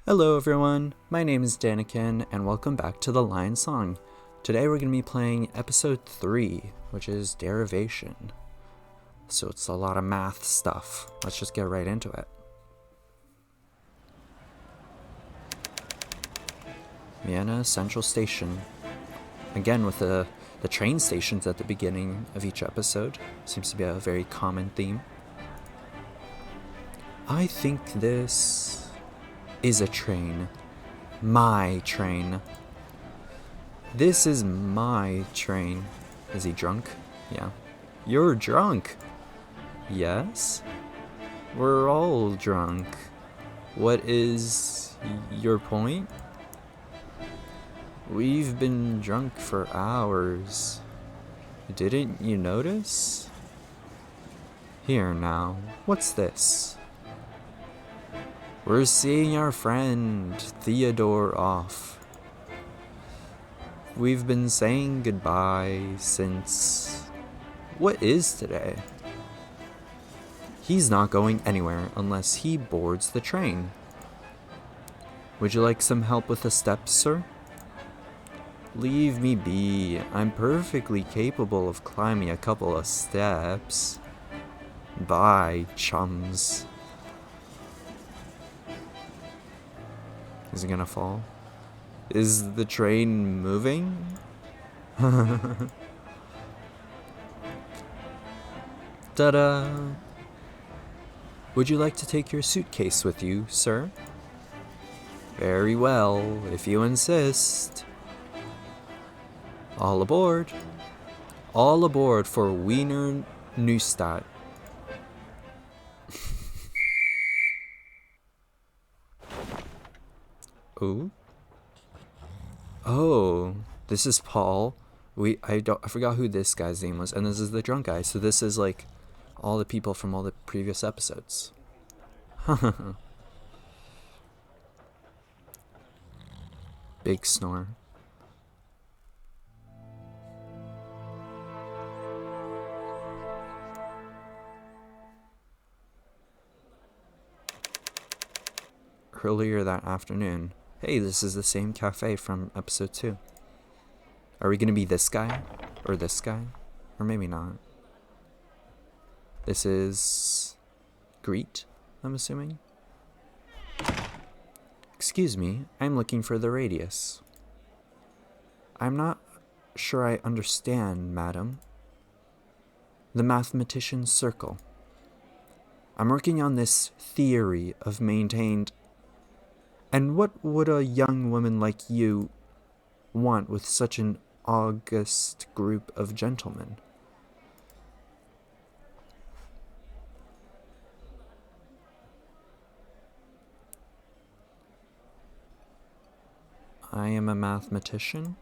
Hello everyone, my name is Danikin and welcome back to The Lion Song. Today we're going to be playing episode 3, which is Derivation. So it's a lot of math stuff. Let's just get right into it. Vienna Central Station. Again with the train stations at the beginning of each episode. Seems to be a very common theme. I think this is a train. My train. This is my train. Is he drunk? Yeah. You're drunk. Yes? We're all drunk. What is your point? We've been drunk for hours. Didn't you notice? Here now, what's this? We're seeing our friend Theodore off. We've been saying goodbye since... What is today? He's not going anywhere unless he boards the train. Would you like some help with the steps, sir? Leave me be. I'm perfectly capable of climbing a couple of steps. Bye, chums. Is it gonna fall? Is the train moving? Ta-da! Would you like to take your suitcase with you, sir? Very well, if you insist. All aboard. All aboard for Wiener Neustadt. Ooh. Oh, this is Paul. I forgot who this guy's name was, and this is the drunk guy. So this is like all the people from all the previous episodes. Big snore. Earlier that afternoon. Hey, this is the same cafe from episode 2. Are we gonna be this guy? Or this guy? Or maybe not. This is... Greet, I'm assuming? Excuse me, I'm looking for the radius. I'm not sure I understand, madam. The mathematician's circle. I'm working on this theory of maintained... And what would a young woman like you want with such an august group of gentlemen? I am a mathematician.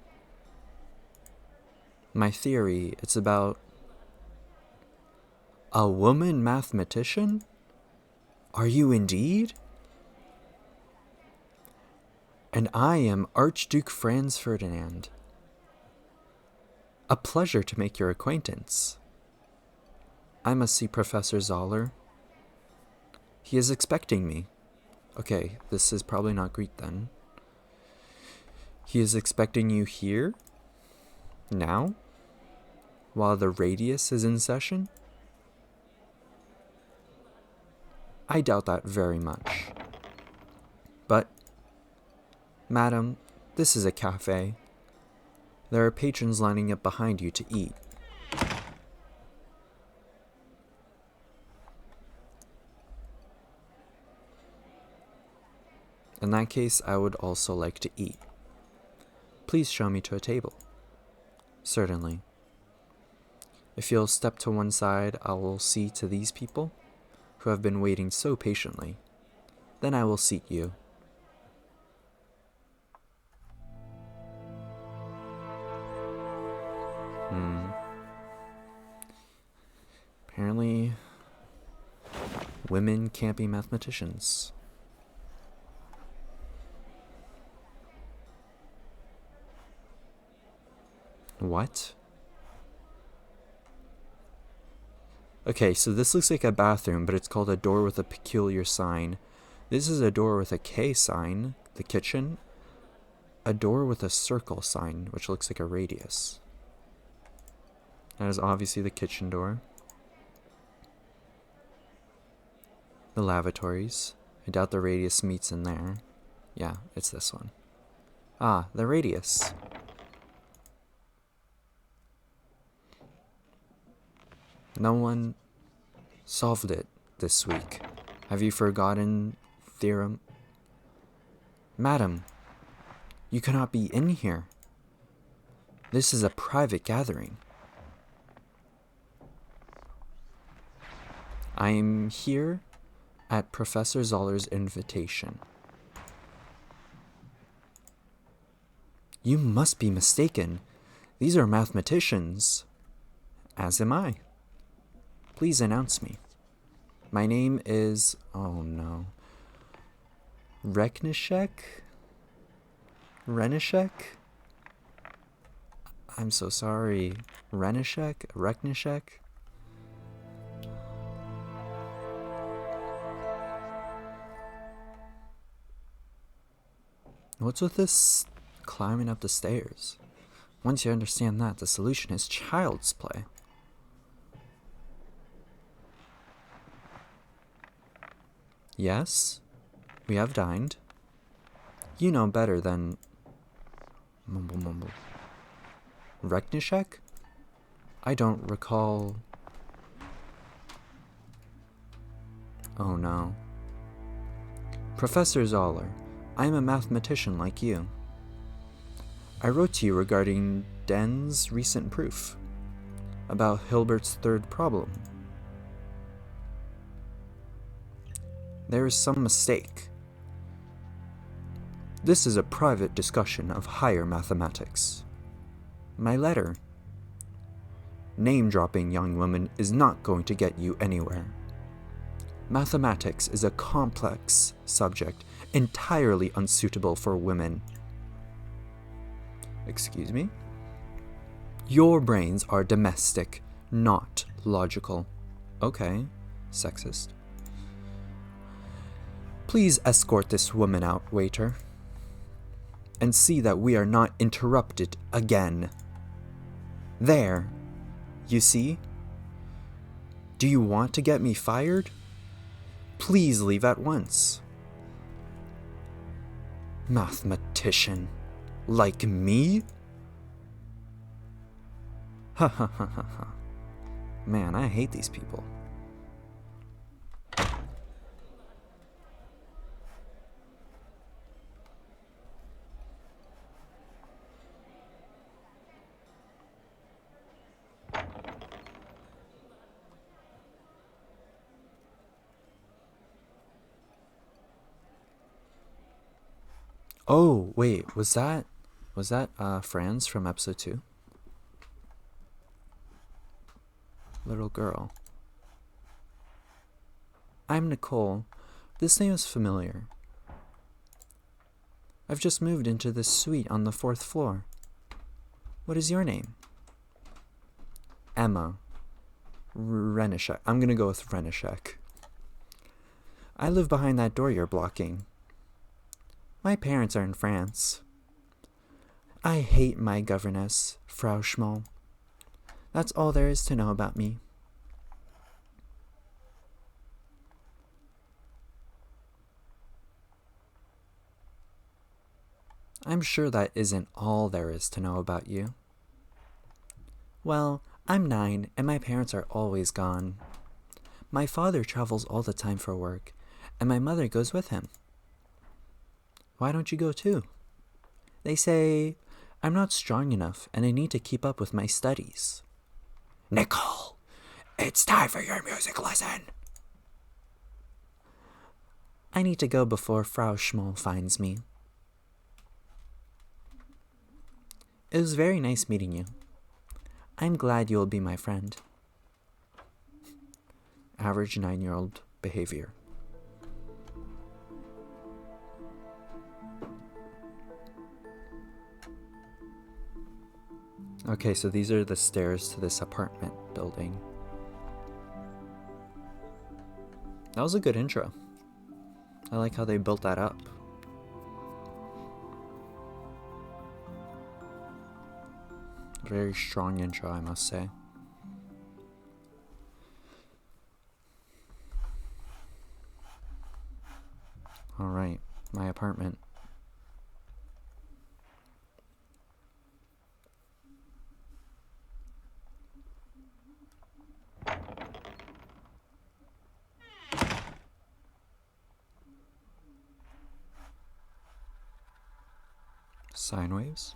My theory, it's about... A woman mathematician? Are you indeed? And I am Archduke Franz Ferdinand. A pleasure to make your acquaintance. I must see Professor Zoller. He is expecting me. Okay, this is probably not Greek then. He is expecting you here? Now? While the radius is in session? I doubt that very much. But... Madam, this is a cafe. There are patrons lining up behind you to eat. In that case, I would also like to eat. Please show me to a table. Certainly. If you'll step to one side, I will see to these people who have been waiting so patiently. Then I will seat you. Apparently, women can't be mathematicians. What? Okay, so this looks like a bathroom, but it's called a door with a peculiar sign. This is a door with a K sign, the kitchen. A door with a circle sign, which looks like a radius. That is obviously the kitchen door. The lavatories. I doubt the radius meets in there. Yeah, it's this one. Ah, the radius. No one solved it this week. Have you forgotten theorem? Madam, you cannot be in here. This is a private gathering. I am here at Professor Zoller's invitation. You must be mistaken. These are mathematicians. As am I. Please announce me. My name is... oh no. Reknishek? Renishek? I'm so sorry. Reknishek? What's with this climbing up the stairs? Once you understand that, the solution is child's play. Yes, we have dined. You know better than... mumble. Reknishek? I don't recall... oh no. Professor Zoller, I am a mathematician like you. I wrote to you regarding Den's recent proof about Hilbert's third problem. There is some mistake. This is a private discussion of higher mathematics. My letter. Name-dropping, young woman, is not going to get you anywhere. Mathematics is a complex subject entirely unsuitable for women. Excuse me? Your brains are domestic, not logical. Okay, sexist. Please escort this woman out, waiter. And see that we are not interrupted again. There. You see? Do you want to get me fired? Please leave at once. Mathematician. Like me? Ha ha ha ha ha. Man, I hate these people. Oh, wait, was that Franz from episode 2? Little girl. I'm Nicole. This name is familiar. I've just moved into this suite on the 4th floor. What is your name? Emma. Renishek. I'm gonna go with Renishek. I live behind that door you're blocking. My parents are in France. I hate my governess, Frau Schmoll. That's all there is to know about me. I'm sure that isn't all there is to know about you. Well, I'm 9 and my parents are always gone. My father travels all the time for work, and my mother goes with him. Why don't you go too? They say I'm not strong enough and I need to keep up with my studies. Nicole, it's time for your music lesson. I need to go before Frau Schmoll finds me. It was very nice meeting you. I'm glad you'll be my friend. Average 9-year-old behavior. Okay, so these are the stairs to this apartment building. That was a good intro. I like how they built that up. Very strong intro, I must say. Alright, my apartment. Sine waves?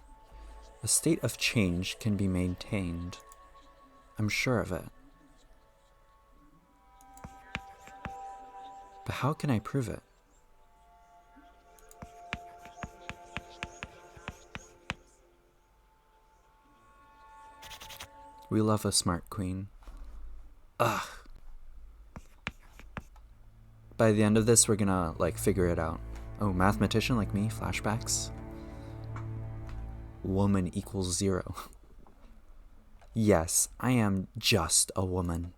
A state of change can be maintained. I'm sure of it. But how can I prove it? We love a smart queen. Ugh. By the end of this, we're gonna, figure it out. Oh, mathematician like me? Flashbacks? Woman equals 0. Yes, I am just a woman.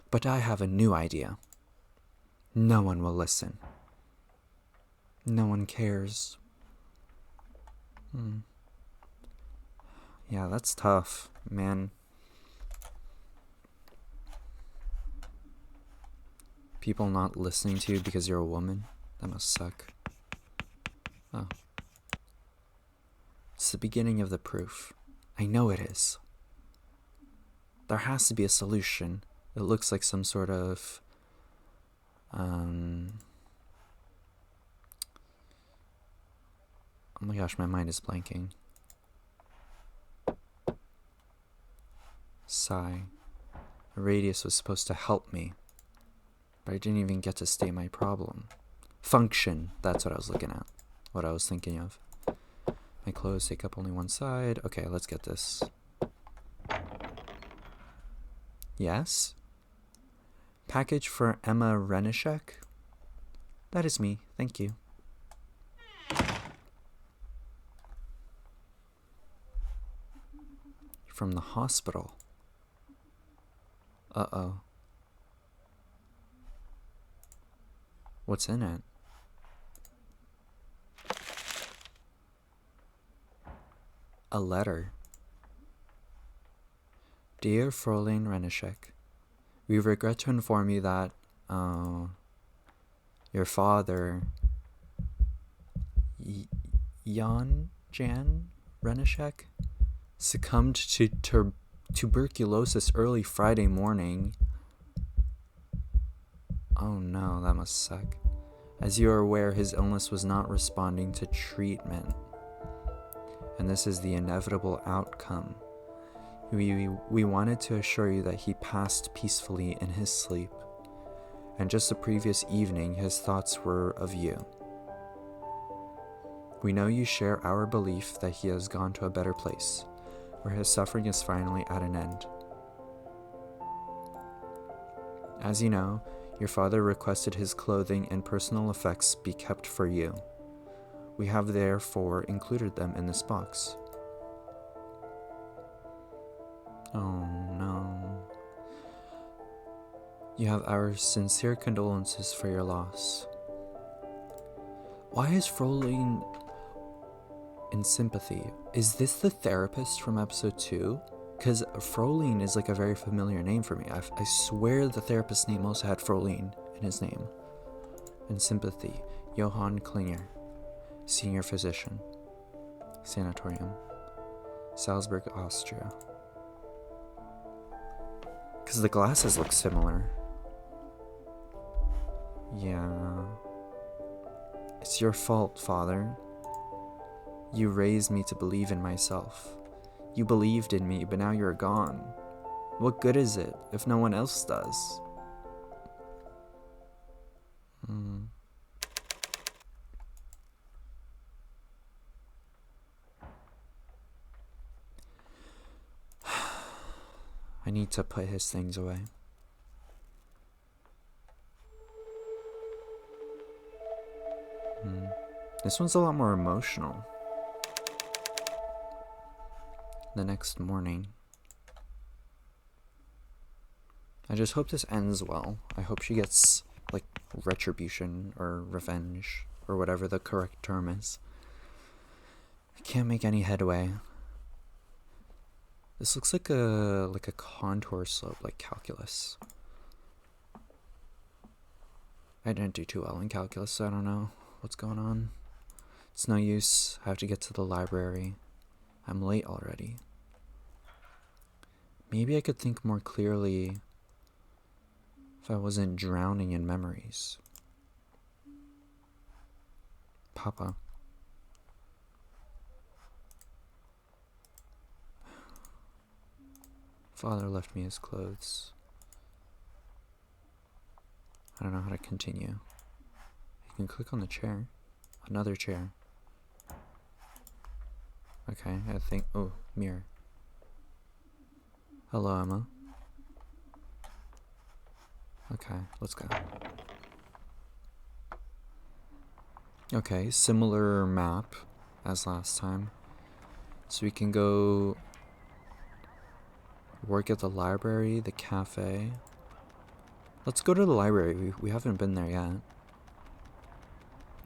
But I have a new idea. No one will listen. No one cares. Yeah, that's tough, man. People not listening to you because you're a woman? That must suck. Oh. It's the beginning of the proof. I know it is. There has to be a solution. It looks like some sort of... Oh my gosh, my mind is blanking. Sigh. A radius was supposed to help me, but I didn't even get to state my problem. Function, that's what I was looking at. What I was thinking of. My clothes take up only one side. Okay, let's get this. Yes? Package for Emma Renishek? That is me, thank you. From the hospital. Uh-oh. What's in it? A letter. Dear Fräulein Renishek, we regret to inform you that, your father, Jan Renishek, succumbed to tuberculosis early Friday morning. Oh no, that must suck. As you are aware, his illness was not responding to treatment. And this is the inevitable outcome. We wanted to assure you that he passed peacefully in his sleep. And just the previous evening, his thoughts were of you. We know you share our belief that he has gone to a better place, where his suffering is finally at an end. As you know, your father requested his clothing and personal effects be kept for you. We have therefore included them in this box. Oh no. You have our sincere condolences for your loss. Why is Fräulein in sympathy? Is this the therapist from episode 2? Because Fräulein is like a very familiar name for me. I swear the therapist's name also had Fräulein in his name. In sympathy, Johann Klinger, senior physician, sanatorium, Salzburg, Austria. Because the glasses look similar. Yeah. It's your fault, Father. You raised me to believe in myself. You believed in me, but now you're gone. What good is it if no one else does? I need to put his things away. This one's a lot more emotional. The next morning. I just hope this ends well. I hope she gets, retribution or revenge or whatever the correct term is. I can't make any headway. This looks like a contour slope, like calculus. I didn't do too well in calculus, so I don't know what's going on. It's no use. I have to get to the library. I'm late already. Maybe I could think more clearly if I wasn't drowning in memories. Papa. Father left me his clothes. I don't know how to continue. You can click on the chair. Another chair. Okay, I think... Oh, mirror. Hello, Emma. Okay, let's go. Okay, similar map as last time. So we can go work at the library, the cafe. Let's go to the library. We haven't been there yet.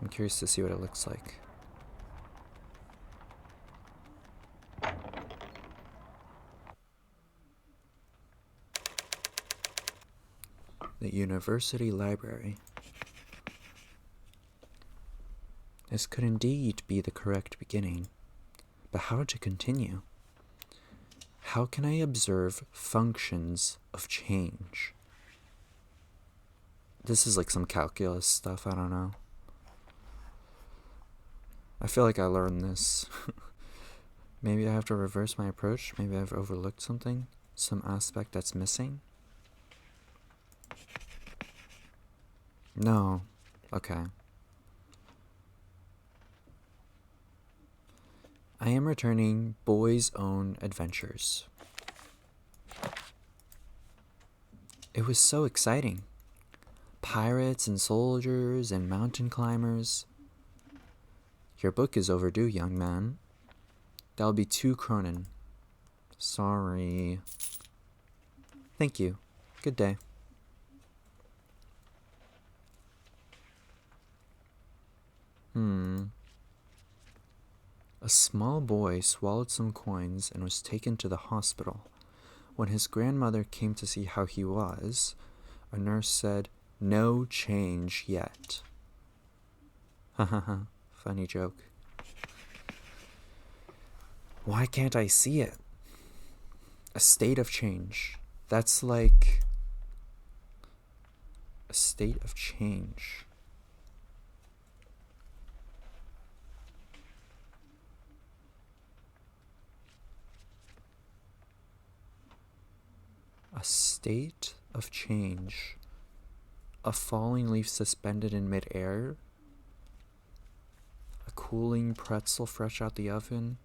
I'm curious to see what it looks like. The University Library. This could indeed be the correct beginning, but how to continue? How can I observe functions of change? This is like some calculus stuff, I don't know. I feel like I learned this. Maybe I have to reverse my approach. Maybe I've overlooked something. Some aspect that's missing. No. Okay. I am returning Boy's Own Adventures. It was so exciting. Pirates and soldiers and mountain climbers. Your book is overdue, young man. That'll be 2 kronen. Sorry. Thank you. Good day. A small boy swallowed some coins and was taken to the hospital. When his grandmother came to see how he was, a nurse said, "No change yet." Hahaha, funny joke. Why can't I see it? A state of change. That's like a state of change. A state of change. A falling leaf suspended in midair. A cooling pretzel fresh out the oven.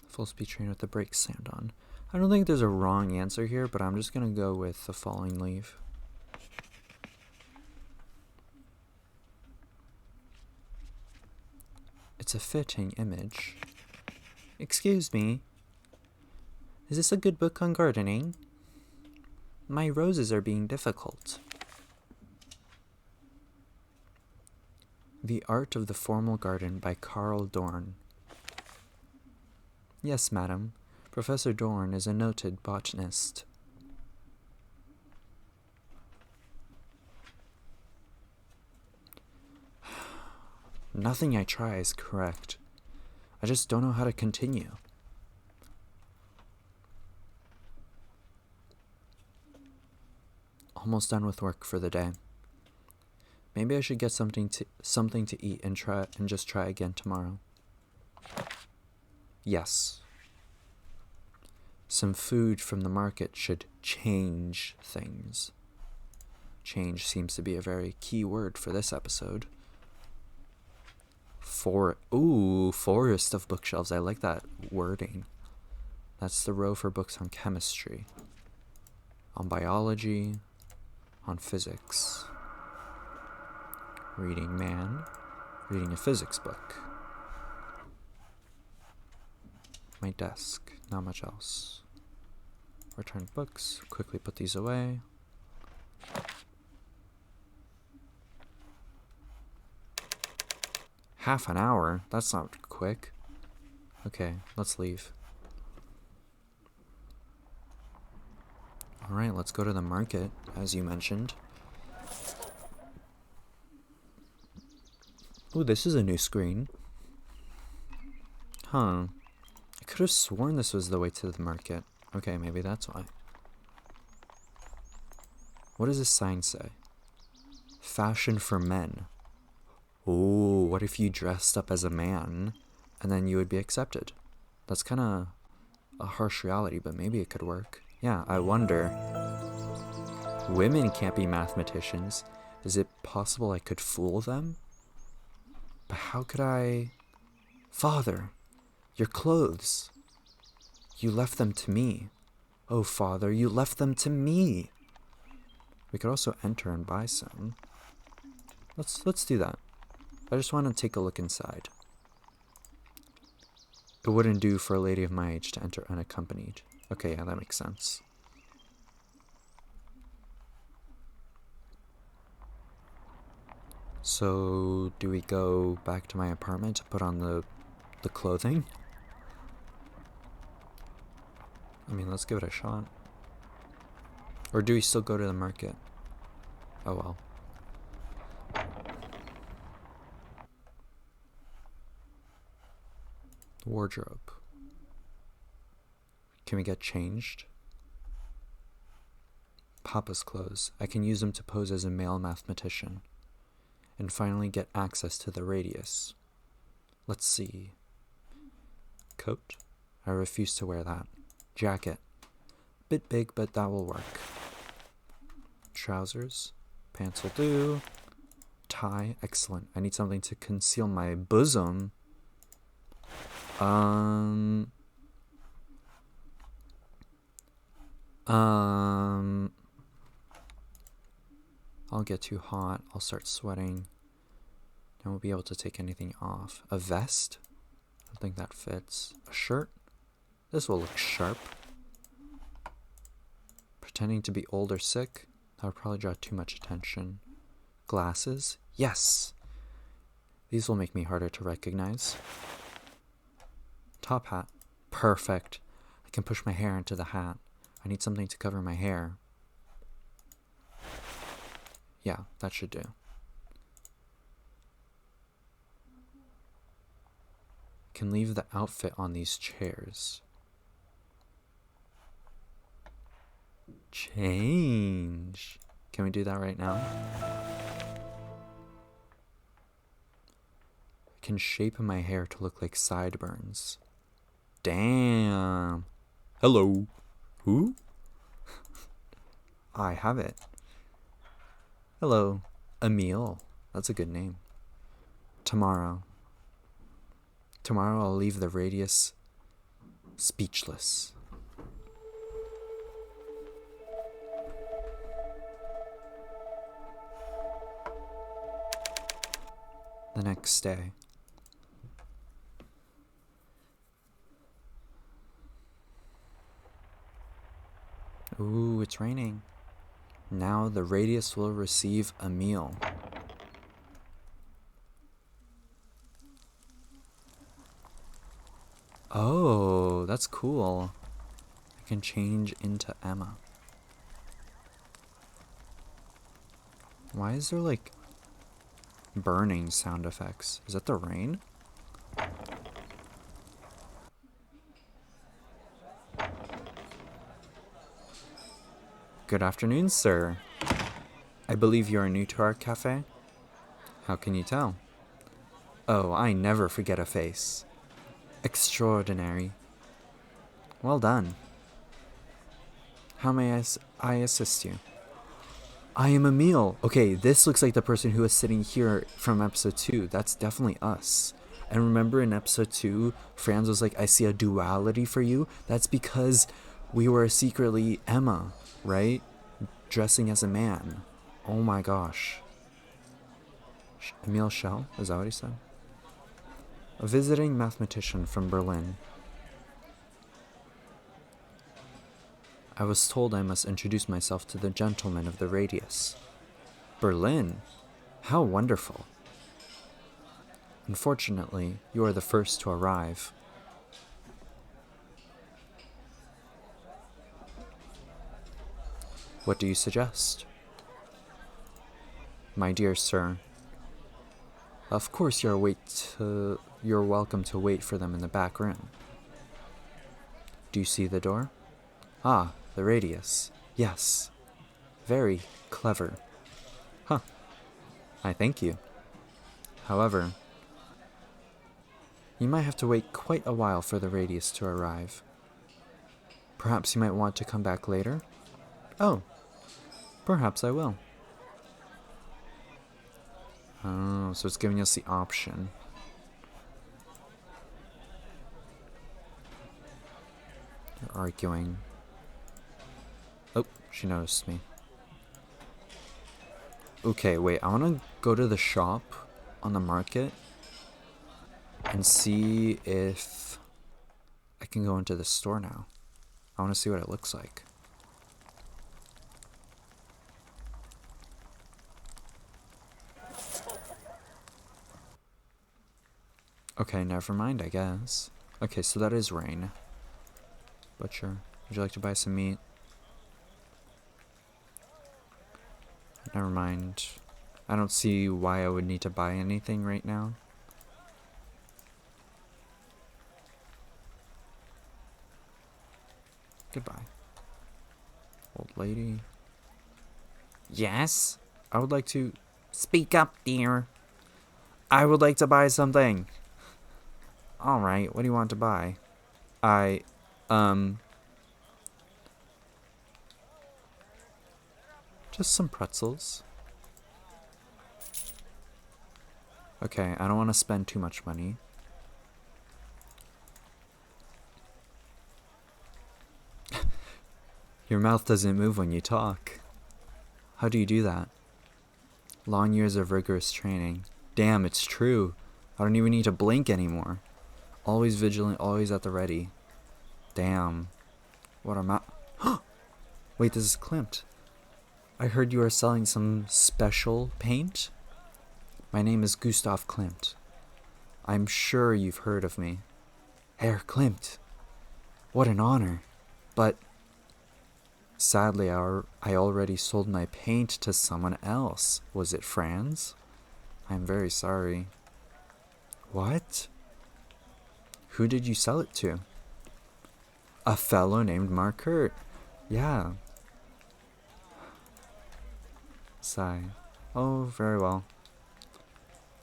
Full speed train with the brakes slammed on. I don't think there's a wrong answer here, but I'm just gonna go with the falling leaf. It's a fitting image. Excuse me. Is this a good book on gardening? My roses are being difficult. The Art of the Formal Garden by Karl Dorn. Yes, madam. Professor Dorn is a noted botanist. Nothing I try is correct. I just don't know how to continue. Almost done with work for the day. Maybe I should get something to eat and just try again tomorrow. Yes. Some food from the market should change things. Change seems to be a very key word for this episode. Forest of bookshelves. I like that wording. That's the row for books on chemistry, on biology, on physics. Reading man, reading a physics book. my desk. Not much else. Return books. Quickly put these away. Half an hour? That's not quick. Okay, let's leave. Alright, let's go to the market, as you mentioned. Ooh, this is a new screen. Huh. I could have sworn this was the way to the market. Okay, maybe that's why. What does this sign say? Fashion for men. Ooh, what if you dressed up as a man and then you would be accepted? That's kind of a harsh reality, but maybe it could work. Yeah, I wonder. Women can't be mathematicians. Is it possible I could fool them? But how could I... Father, your clothes. You left them to me. Oh, Father, you left them to me. We could also enter and buy some. Let's do that. I just want to take a look inside. It wouldn't do for a lady of my age to enter unaccompanied. Okay, yeah, that makes sense. So, do we go back to my apartment to put on the clothing? I mean, let's give it a shot. Or do we still go to the market? Oh well. Wardrobe. Can we get changed? Papa's clothes. I can use them to pose as a male mathematician. And finally get access to the radius. Let's see. Coat. I refuse to wear that. Jacket. Bit big, but that will work. Trousers. Pants will do. Tie. Excellent. I need something to conceal my bosom. I'll get too hot. I'll start sweating. I won't be able to take anything off. A vest? I don't think that fits. A shirt? This will look sharp. Pretending to be old or sick? That would probably draw too much attention. Glasses? Yes! These will make me harder to recognize. Top hat? Perfect. I can push my hair into the hat. I need something to cover my hair. Yeah, that should do. Can leave the outfit on these chairs. Change. Can we do that right now? I can shape my hair to look like sideburns. Damn. Hello. Who? I have it. Hello. Emil. That's a good name. Tomorrow. Tomorrow I'll leave the radius speechless. The next day. Ooh, it's raining. Now the radius will receive a meal. Oh, that's cool. I can change into Emma. Why is there like burning sound effects? Is that the rain? Good afternoon, sir. I believe you are new to our cafe? How can you tell? Oh, I never forget a face. Extraordinary. Well done. How may I assist you? I am Emil. Okay, this looks like the person who was sitting here from episode 2. That's definitely us. And remember in episode 2, Franz was like, I see a duality for you. That's because we were secretly Emma, right? Dressing as a man. Oh my gosh. Emil Schell? Is that what he said? A visiting mathematician from Berlin. I was told I must introduce myself to the gentleman of the radius. Berlin? How wonderful. Unfortunately, you are the first to arrive. What do you suggest? My dear sir, of course you're welcome to wait for them in the back room. Do you see the door? Ah, the radius. Yes. Very clever. Huh. I thank you. However, you might have to wait quite a while for the radius to arrive. Perhaps you might want to come back later? Oh, perhaps I will. Oh, so it's giving us the option. They're arguing. Oh, she noticed me. Okay, wait, I want to go to the shop on the market and see if I can go into the store now. I want to see what it looks like. Okay, never mind, I guess. Okay, so that is rain. Butcher, would you like to buy some meat? Never mind. I don't see why I would need to buy anything right now. Goodbye. Old lady. Yes? I would like to... Speak up, dear. I would like to buy something. Alright, what do you want to buy? Just some pretzels. Okay, I don't want to spend too much money. Your mouth doesn't move when you talk. How do you do that? Long years of rigorous training. Damn, it's true. I don't even need to blink anymore. Always vigilant, always at the ready. Damn. What am I... Wait, this is Klimt. I heard you are selling some special paint? My name is Gustav Klimt. I'm sure you've heard of me. Herr Klimt. What an honor. But... sadly, I already sold my paint to someone else. Was it Franz? I'm very sorry. What? Who did you sell it to? A fellow named Markert. Yeah. Sigh. Oh, very well.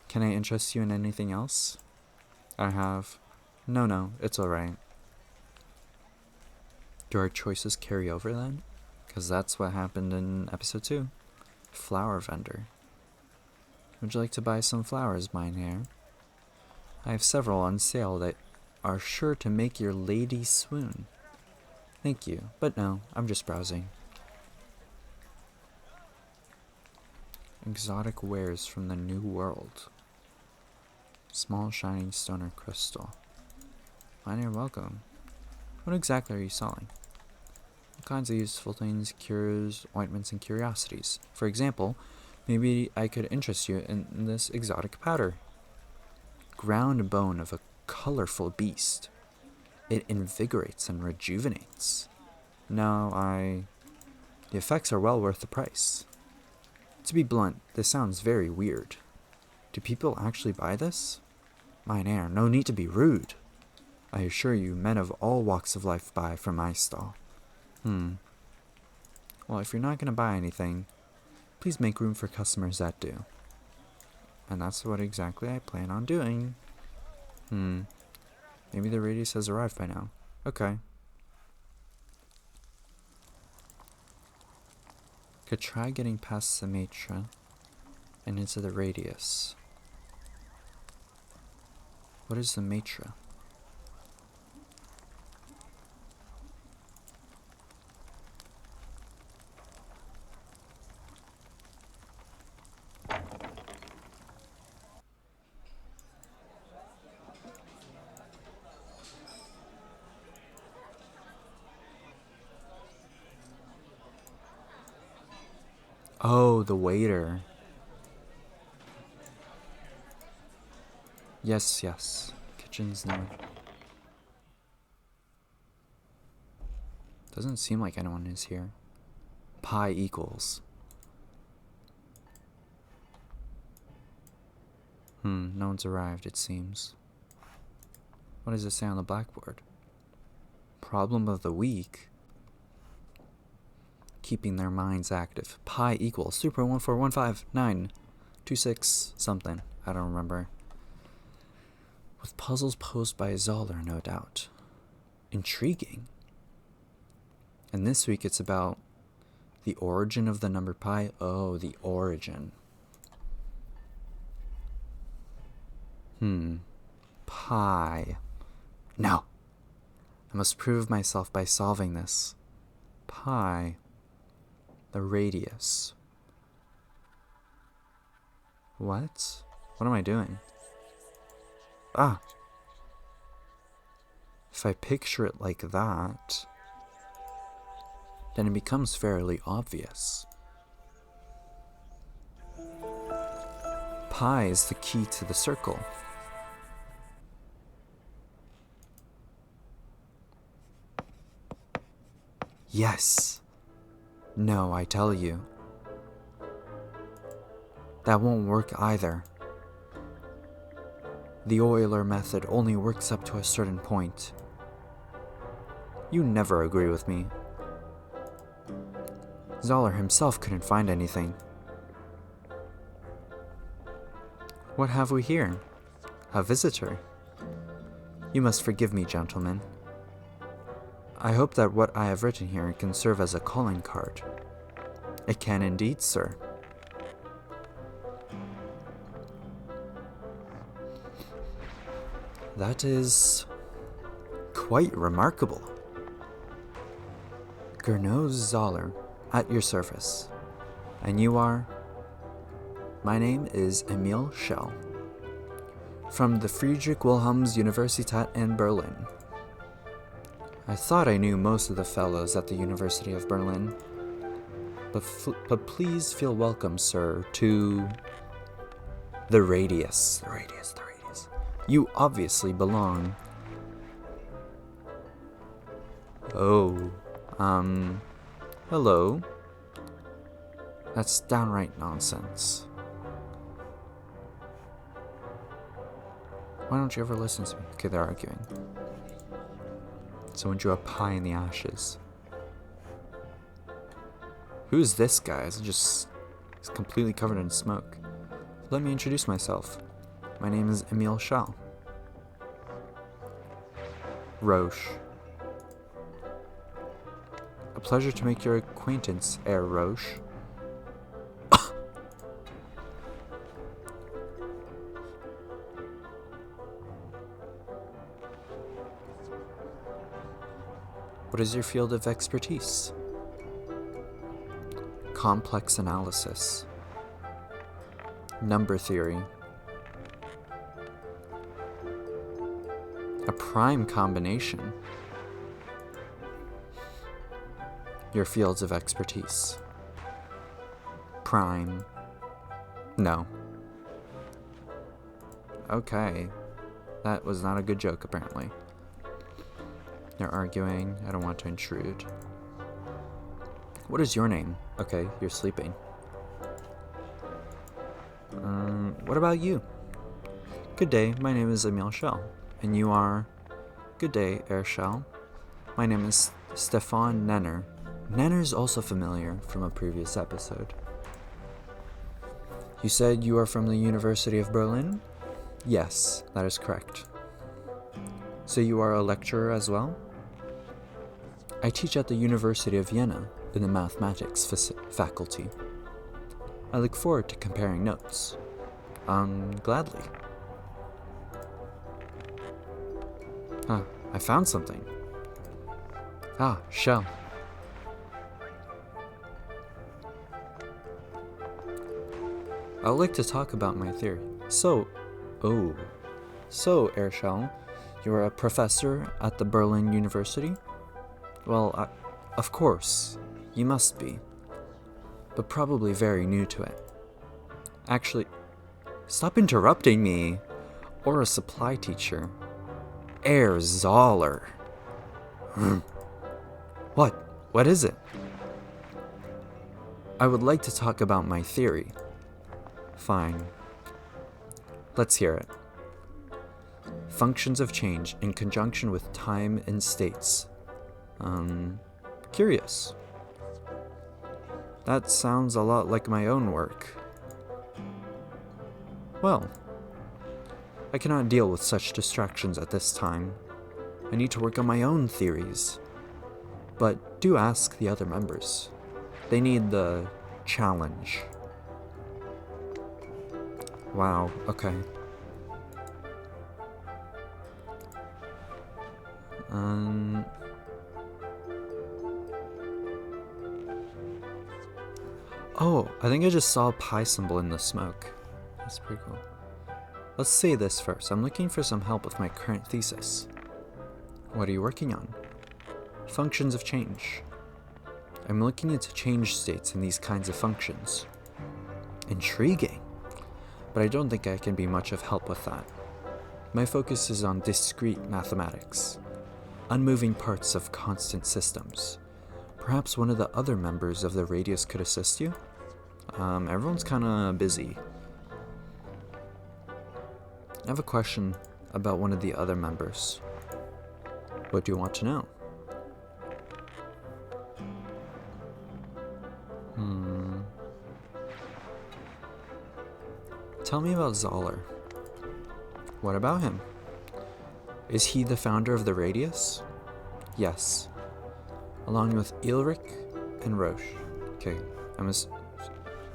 Can I interest you in anything else? I have. No, it's alright. Do our choices carry over then? Because that's what happened in episode 2. Flower vendor. Would you like to buy some flowers, mynheer? I have several on sale that are sure to make your lady swoon. Thank you, but no, I'm just browsing. Exotic wares from the New World. Small shining stone or crystal. Mynheer, welcome. What exactly are you selling? All kinds of useful things, cures, ointments, and curiosities. For example, maybe I could interest you in this exotic powder. Ground bone of a colorful beast. It invigorates and rejuvenates. No, the effects are well worth the price. To be blunt, this sounds very weird. Do people actually buy this? Mynheer, no need to be rude. I assure you, men of all walks of life buy from my stall. Well, if you're not going to buy anything, please make room for customers that do. And that's what exactly I plan on doing. Maybe the radius has arrived by now. Okay. Could try getting past the matra and into the radius. What is the matra? Oh, the waiter. Yes, yes. Kitchen's near. Doesn't seem like anyone is here. Pi equals. No one's arrived, it seems. What does it say on the blackboard? Problem of the week? Keeping their minds active. Pi equals super 1415926 something. I don't remember. With puzzles posed by Zoller, no doubt. Intriguing. And this week it's about the origin of the number pi. Oh, the origin. Pi. No. I must prove myself by solving this. Pi. The radius. What? What am I doing? Ah. If I picture it like that, then it becomes fairly obvious. Pi is the key to the circle. Yes. No, I tell you. That won't work either. The Euler method only works up to a certain point. You never agree with me. Zoller himself couldn't find anything. What have we here? A visitor. You must forgive me, gentlemen. I hope that what I have written here can serve as a calling card. It can indeed, sir. That is quite remarkable. Gernot Zoller, at your service. And you are? My name is Emil Schell, from the Friedrich Wilhelms Universität in Berlin. I thought I knew most of the fellows at the University of Berlin, but please feel welcome, sir, to the radius. The radius. You obviously belong. Oh, hello? That's downright nonsense. Why don't you ever listen to me? Okay, they're arguing. Someone drew a pie in the ashes. Who's this guy? He's completely covered in smoke. Let me introduce myself. My name is Emil Schell. Roche. A pleasure to make your acquaintance, Herr Roche. What is your field of expertise? Complex analysis. Number theory. A prime combination. Your fields of expertise. Prime. No. Okay. That was not a good joke, apparently. They're arguing. I don't want to intrude. What is your name? Okay, you're sleeping. What about you? Good day, my name is Emil Schell. And you are? Good day, Herr Schell. My name is Stefan Nenner. Nenner's also familiar from a previous episode. You said you are from the University of Berlin? Yes, that is correct. So you are a lecturer as well? I teach at the University of Vienna in the mathematics faculty. I look forward to comparing notes. Gladly. I found something. Shell. I would like to talk about my theory. So, Herr Schell, you are a professor at the Berlin University? Well, of course, you must be. but probably very new to it. Actually, stop interrupting me! Or a supply teacher. Herr Zoller. What? What is it? I would like to talk about my theory. Fine. Let's hear it. Functions of change in conjunction with time and states. Curious. That sounds a lot like my own work. Well, I cannot deal with such distractions at this time. I need to work on my own theories. But do ask the other members. They need the challenge. Wow, okay. Oh, I think I just saw a pi symbol in the smoke. That's pretty cool. Let's say this first. I'm looking for some help with my current thesis. What are you working on? Functions of change. I'm looking into change states in these kinds of functions. Intriguing. But I don't think I can be much of help with that. My focus is on discrete mathematics. Unmoving parts of constant systems. Perhaps one of the other members of the Radius could assist you? Everyone's kinda busy. I have a question about one of the other members. What do you want to know? Tell me about Zoller. What about him? Is he the founder of the Radius? Yes. Along with Ulrich and Roche. Okay,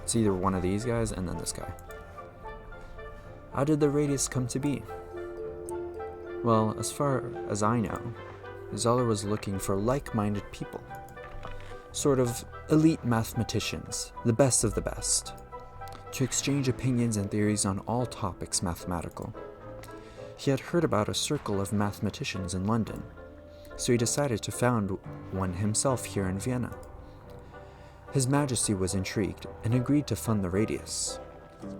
it's either one of these guys and then this guy. How did the Radius come to be? Well, as far as I know, Zoller was looking for like-minded people. Sort of elite mathematicians, the best of the best, to exchange opinions and theories on all topics mathematical. He had heard about a circle of mathematicians in London, so he decided to found one himself here in Vienna. His Majesty was intrigued and agreed to fund the Radius,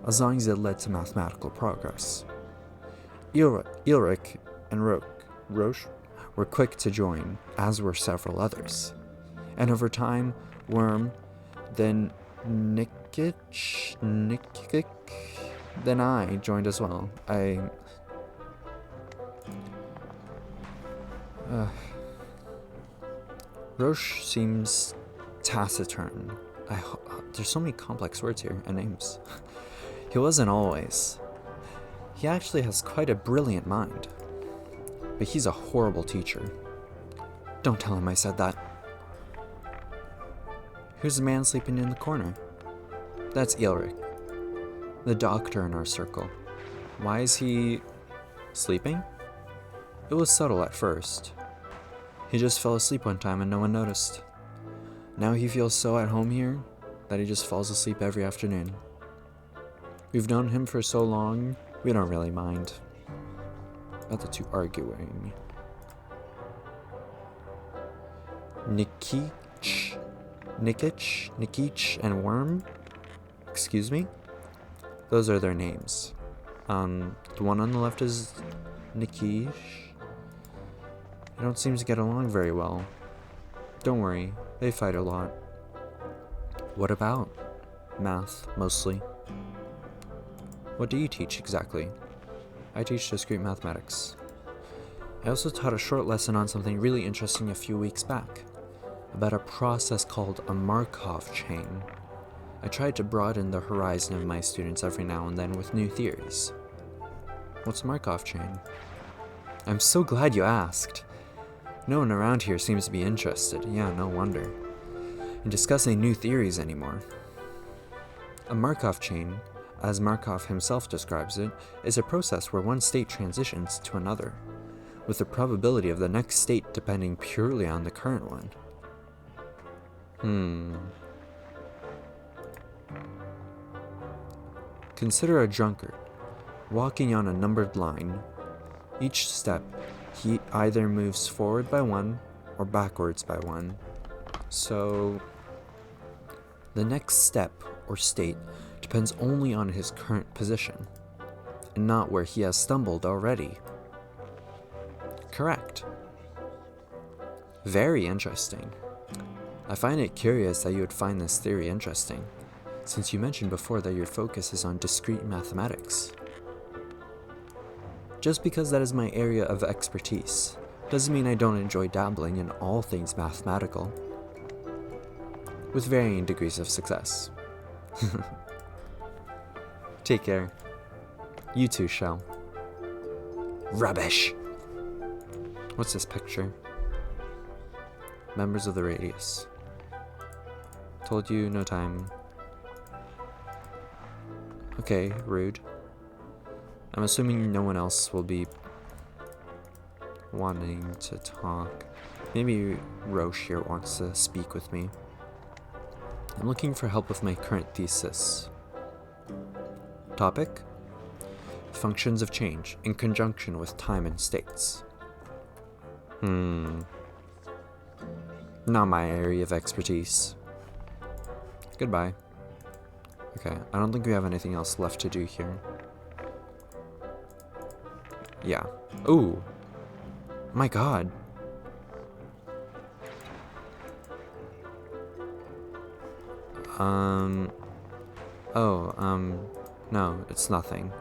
as long as it led to mathematical progress. Ulrich and Roche were quick to join, as were several others. And over time, Worm, then Nikic, then I joined as well. Roche seems taciturn. There's so many complex words here and names. He wasn't always. He actually has quite a brilliant mind. But he's a horrible teacher. Don't tell him I said that. Who's the man sleeping in the corner? That's Ulrich, the doctor in our circle. Why is he sleeping? It was subtle at first. He just fell asleep one time and no one noticed. Now he feels so at home here that he just falls asleep every afternoon. We've known him for so long, we don't really mind. About the two arguing. Nikic, and Worm? Excuse me? Those are their names. The one on the left is Nikic. They don't seem to get along very well. Don't worry, they fight a lot. What about? Math, mostly. What do you teach exactly? I teach discrete mathematics. I also taught a short lesson on something really interesting a few weeks back, about a process called a Markov chain. I tried to broaden the horizon of my students every now and then with new theories. What's a Markov chain? I'm so glad you asked. No one around here seems to be interested, yeah, no wonder, in discussing new theories anymore. A Markov chain, as Markov himself describes it, is a process where one state transitions to another, with the probability of the next state depending purely on the current one. Consider a drunkard, walking on a numbered line. Each step, he either moves forward by one or backwards by one. So, The next step or state depends only on his current position, and not where he has stumbled already. Correct. Very interesting. I find it curious that you would find this theory interesting, since you mentioned before that your focus is on discrete mathematics. Just because that is my area of expertise, doesn't mean I don't enjoy dabbling in all things mathematical, with varying degrees of success. Take care. You too, Shell. Rubbish! What's this picture? Members of the Radius. Told you no time. Okay, rude. I'm assuming no one else will be wanting to talk. Maybe Roche here wants to speak with me. I'm looking for help with my current thesis. Topic? Functions of change in conjunction with time and states. Not my area of expertise. Goodbye. Okay, I don't think we have anything else left to do here. Yeah. Ooh. My god. No, it's nothing.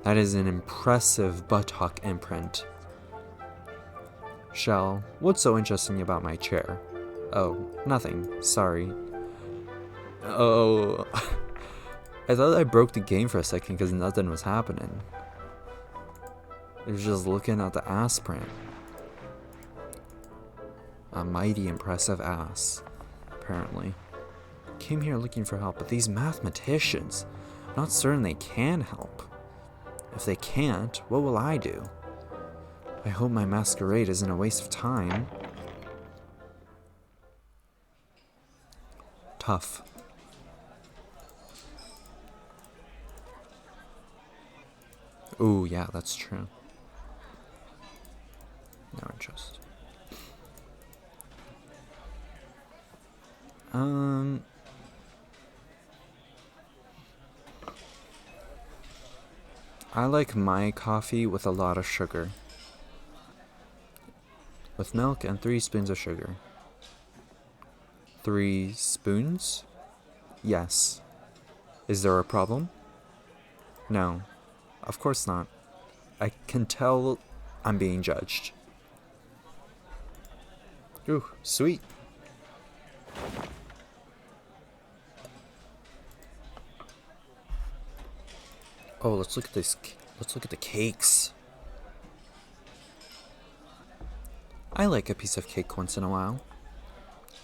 That is an impressive buttock imprint. Shell, what's so interesting about my chair? Oh, nothing. Sorry. Oh. I thought I broke the game for a second because nothing was happening. It was just looking at the ass print. A mighty impressive ass, apparently. Came here looking for help, but these mathematicians, I'm not certain they can help. If they can't, what will I do? I hope my masquerade isn't a waste of time. Tough. Ooh, yeah, that's true. No interest. I like my coffee with a lot of sugar. With milk and 3 spoons of sugar. 3 spoons? Yes. Is there a problem? No. Of course not. I can tell I'm being judged. Ooh, sweet. Oh, let's look at this. Let's look at the cakes. I like a piece of cake once in a while,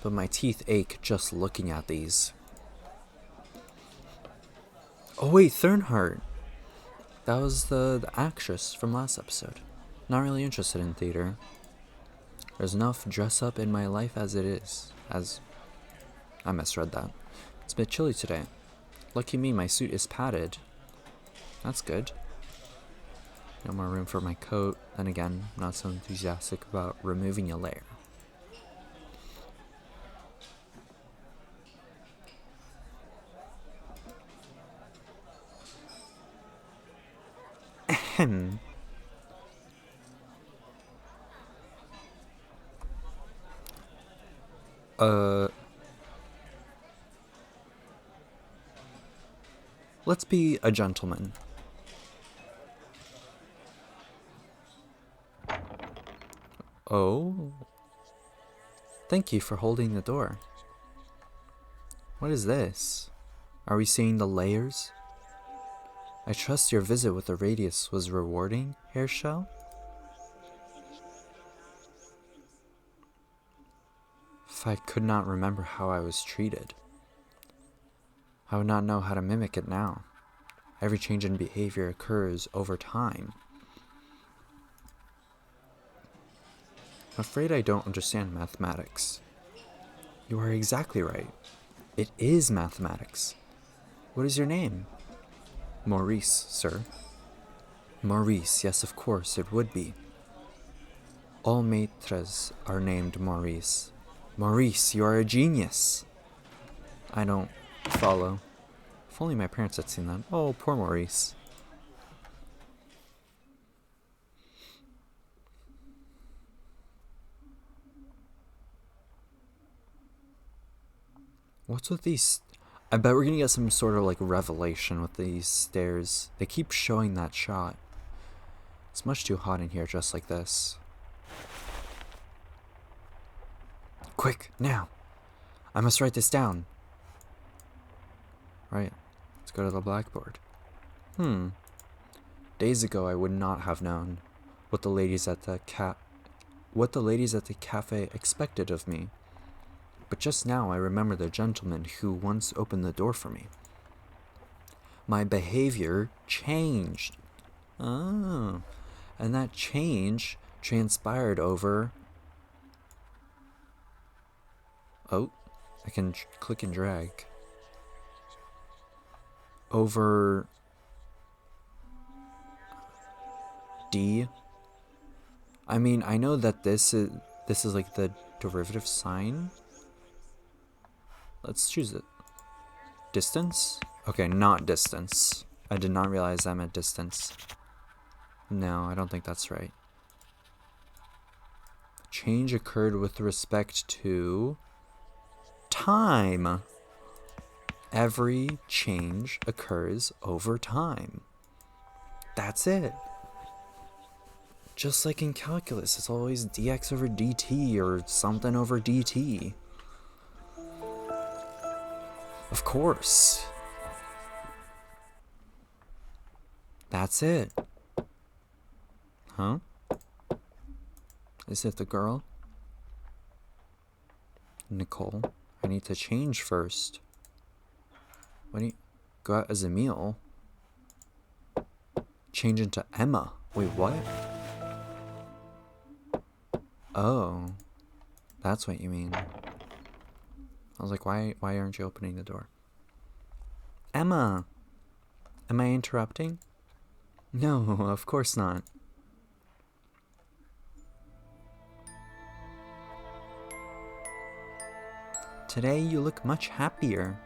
but my teeth ache just looking at these. Oh wait, Thernhardt. That was the actress from last episode. Not really interested in theater. There's enough dress up in my life as it is. I misread that. It's a bit chilly today. Lucky me, my suit is padded. That's good. No more room for my coat. Then again, I'm not so enthusiastic about removing a layer. Ahem. Let's be a gentleman. Oh. Thank you for holding the door. What is this? Are we seeing the layers? I trust your visit with the Radius was rewarding, Herr Shell? If I could not remember how I was treated, I would not know how to mimic it now. Every change in behavior occurs over time. I'm afraid I don't understand mathematics. You are exactly right. It is mathematics. What is your name? Maurice, sir. Maurice, yes, of course, it would be. All maîtres are named Maurice. Maurice, you are a genius. I don't follow. If only my parents had seen that. Oh, poor Maurice. What's with these? I bet we're gonna get some sort of like revelation with these stairs. They keep showing that shot. It's much too hot in here just like this. Quick, now! I must write this down. Right, let's go to the blackboard. Days ago I would not have known what the ladies at the cafe expected of me. But just now I remember the gentleman who once opened the door for me. My behavior changed. Oh, and that change transpired over... Oh, I can click and drag. Over... D. I mean, I know that this is like the derivative sign. Let's choose it. Distance? Okay, not distance. I did not realize I meant distance. No, I don't think that's right. Change occurred with respect to time. Every change occurs over time. That's it. Just like in calculus, it's always dx over dt or something over dt. Of course. That's it. Huh? Is it the girl? Nicole, I need to change first. What do you... Go out as Emil? Change into Emma. Wait, what? Oh. That's what you mean. I was like, why aren't you opening the door? Emma! Am I interrupting? No, of course not. Today you look much happier.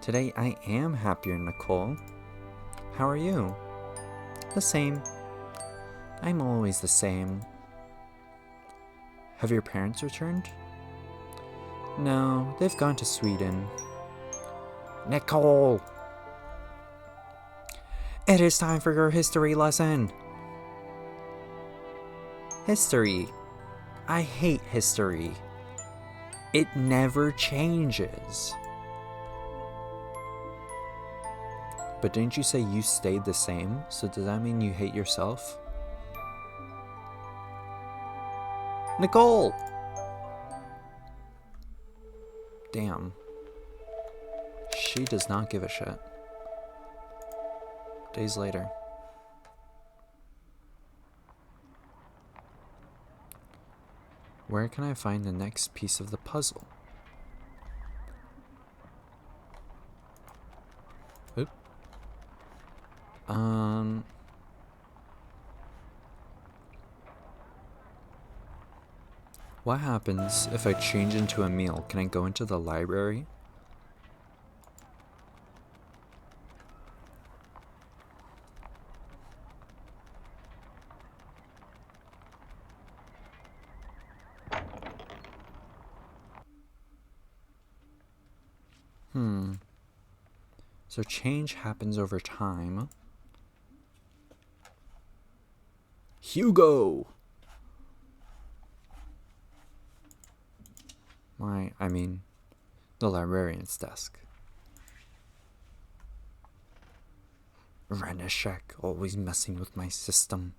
Today I am happier, Nicole. How are you? The same. I'm always the same. Have your parents returned? No, they've gone to Sweden. Nicole! It is time for your history lesson. History. I hate history. It never changes. But didn't you say you stayed the same? So does that mean you hate yourself? Nicole! Damn. She does not give a shit. Days later. Where can I find the next piece of the puzzle? Oop. What happens if I change into a meal? Can I go into the library? So change happens over time. Hugo! I mean, the librarian's desk. Renishek, always messing with my system.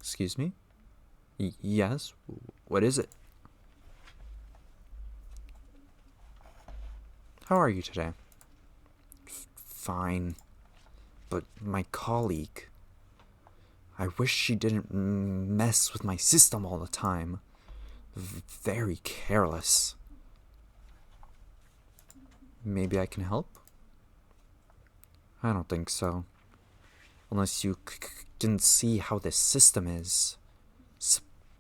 Excuse me? Yes? What is it? How are you today? Fine. But my colleague... I wish she didn't mess with my system all the time. Very careless. Maybe I can help? I don't think so. Unless you can see how this system is.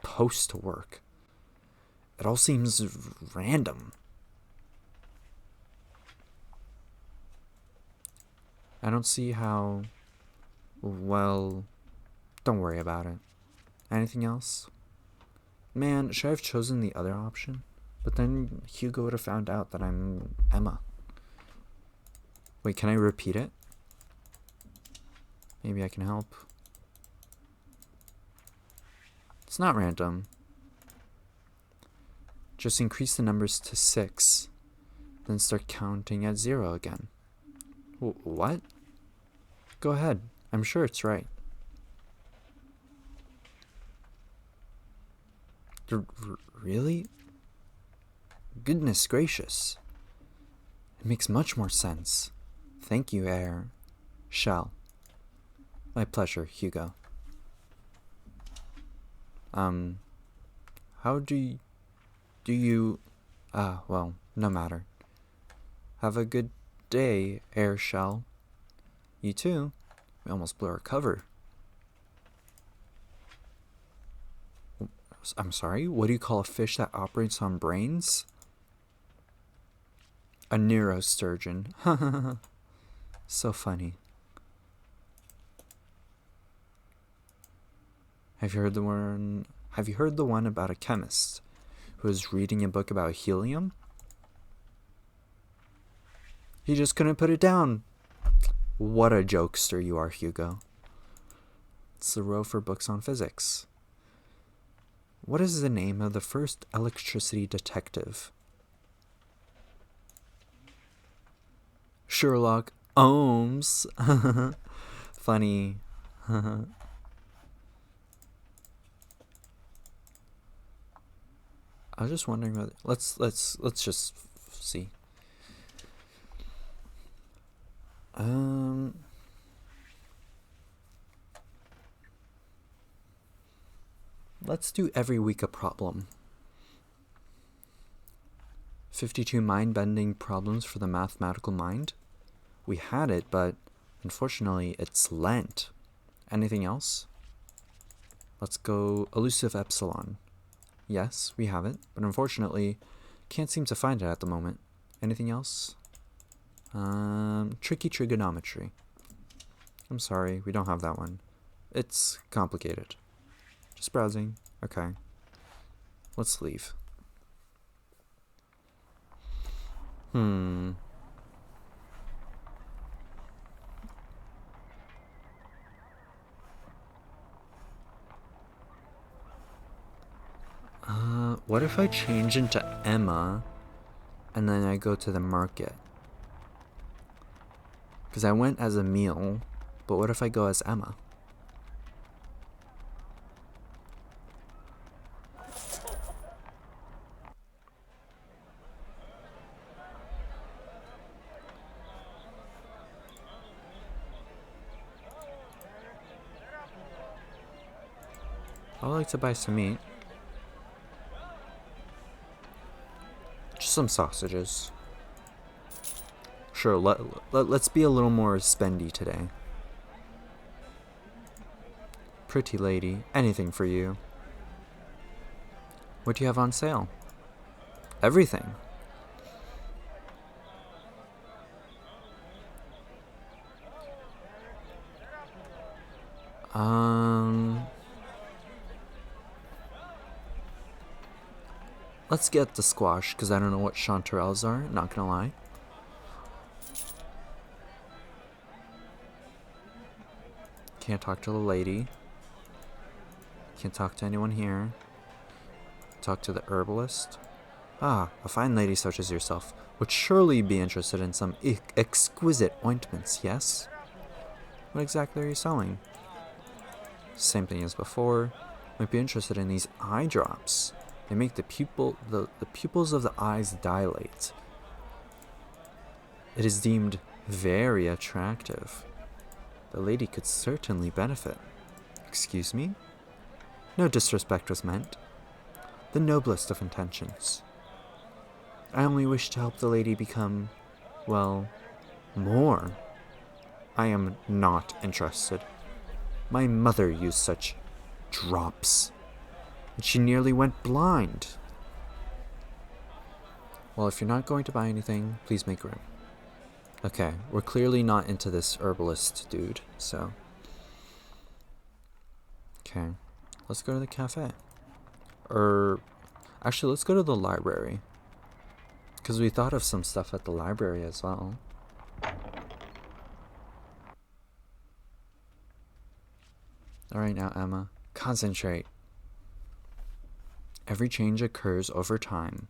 supposed to work? It all seems random. I don't see how... Well, don't worry about it. Anything else? Man, should I have chosen the other option? But then Hugo would have found out that I'm Emma. Wait, can I repeat it? Maybe I can help. It's not random. Just increase the numbers to 6, then start counting at 0 again. What? Go ahead. I'm sure it's right. Really? Goodness gracious. It makes much more sense. Thank you, Shell. My pleasure, Hugo. How do you... well, no matter. Have a good day, Shell. You too. We almost blew our cover. I'm sorry? What do you call a fish that operates on brains? A neurosturgeon. So funny. Have you heard the one about a chemist who was reading a book about helium? He just couldn't put it down. What a jokester you are, Hugo. It's the row for books on physics. What is the name of the first electricity detective? Sherlock Holmes. Funny. I was just wondering whether let's just see. Let's do every week a problem. 52 mind-bending problems for the mathematical mind. We had it, but unfortunately it's Lent. Anything else? Let's go elusive epsilon. Yes, we have it, but unfortunately can't seem to find it at the moment. Anything else? Tricky trigonometry. I'm sorry, we don't have that one. It's complicated. Just browsing. Okay. Let's leave. What if I change into Emma and then I go to the market? Because I went as a meal, but what if I go as Emma? I'd like to buy some meat. Just some sausages. Sure, let's be a little more spendy today. Pretty lady, anything for you. What do you have on sale? Everything. Let's get the squash, because I don't know what chanterelles are, not gonna lie. Can't talk to the lady. Can't talk to anyone here. Talk to the herbalist. Ah, a fine lady such as yourself would surely be interested in some exquisite ointments, yes? What exactly are you selling? Same thing as before. Might be interested in these eye drops. They make the pupils of the eyes dilate. It is deemed very attractive. The lady could certainly benefit. Excuse me? No disrespect was meant. The noblest of intentions. I only wish to help the lady become, well, more. I am not interested. My mother used such drops. and she nearly went blind. Well, if you're not going to buy anything, please make room. Okay, we're clearly not into this herbalist dude, so... Okay, let's go to the cafe. Actually, let's go to the library. Because we thought of some stuff at the library as well. Alright now, Emma. Concentrate. Every change occurs over time.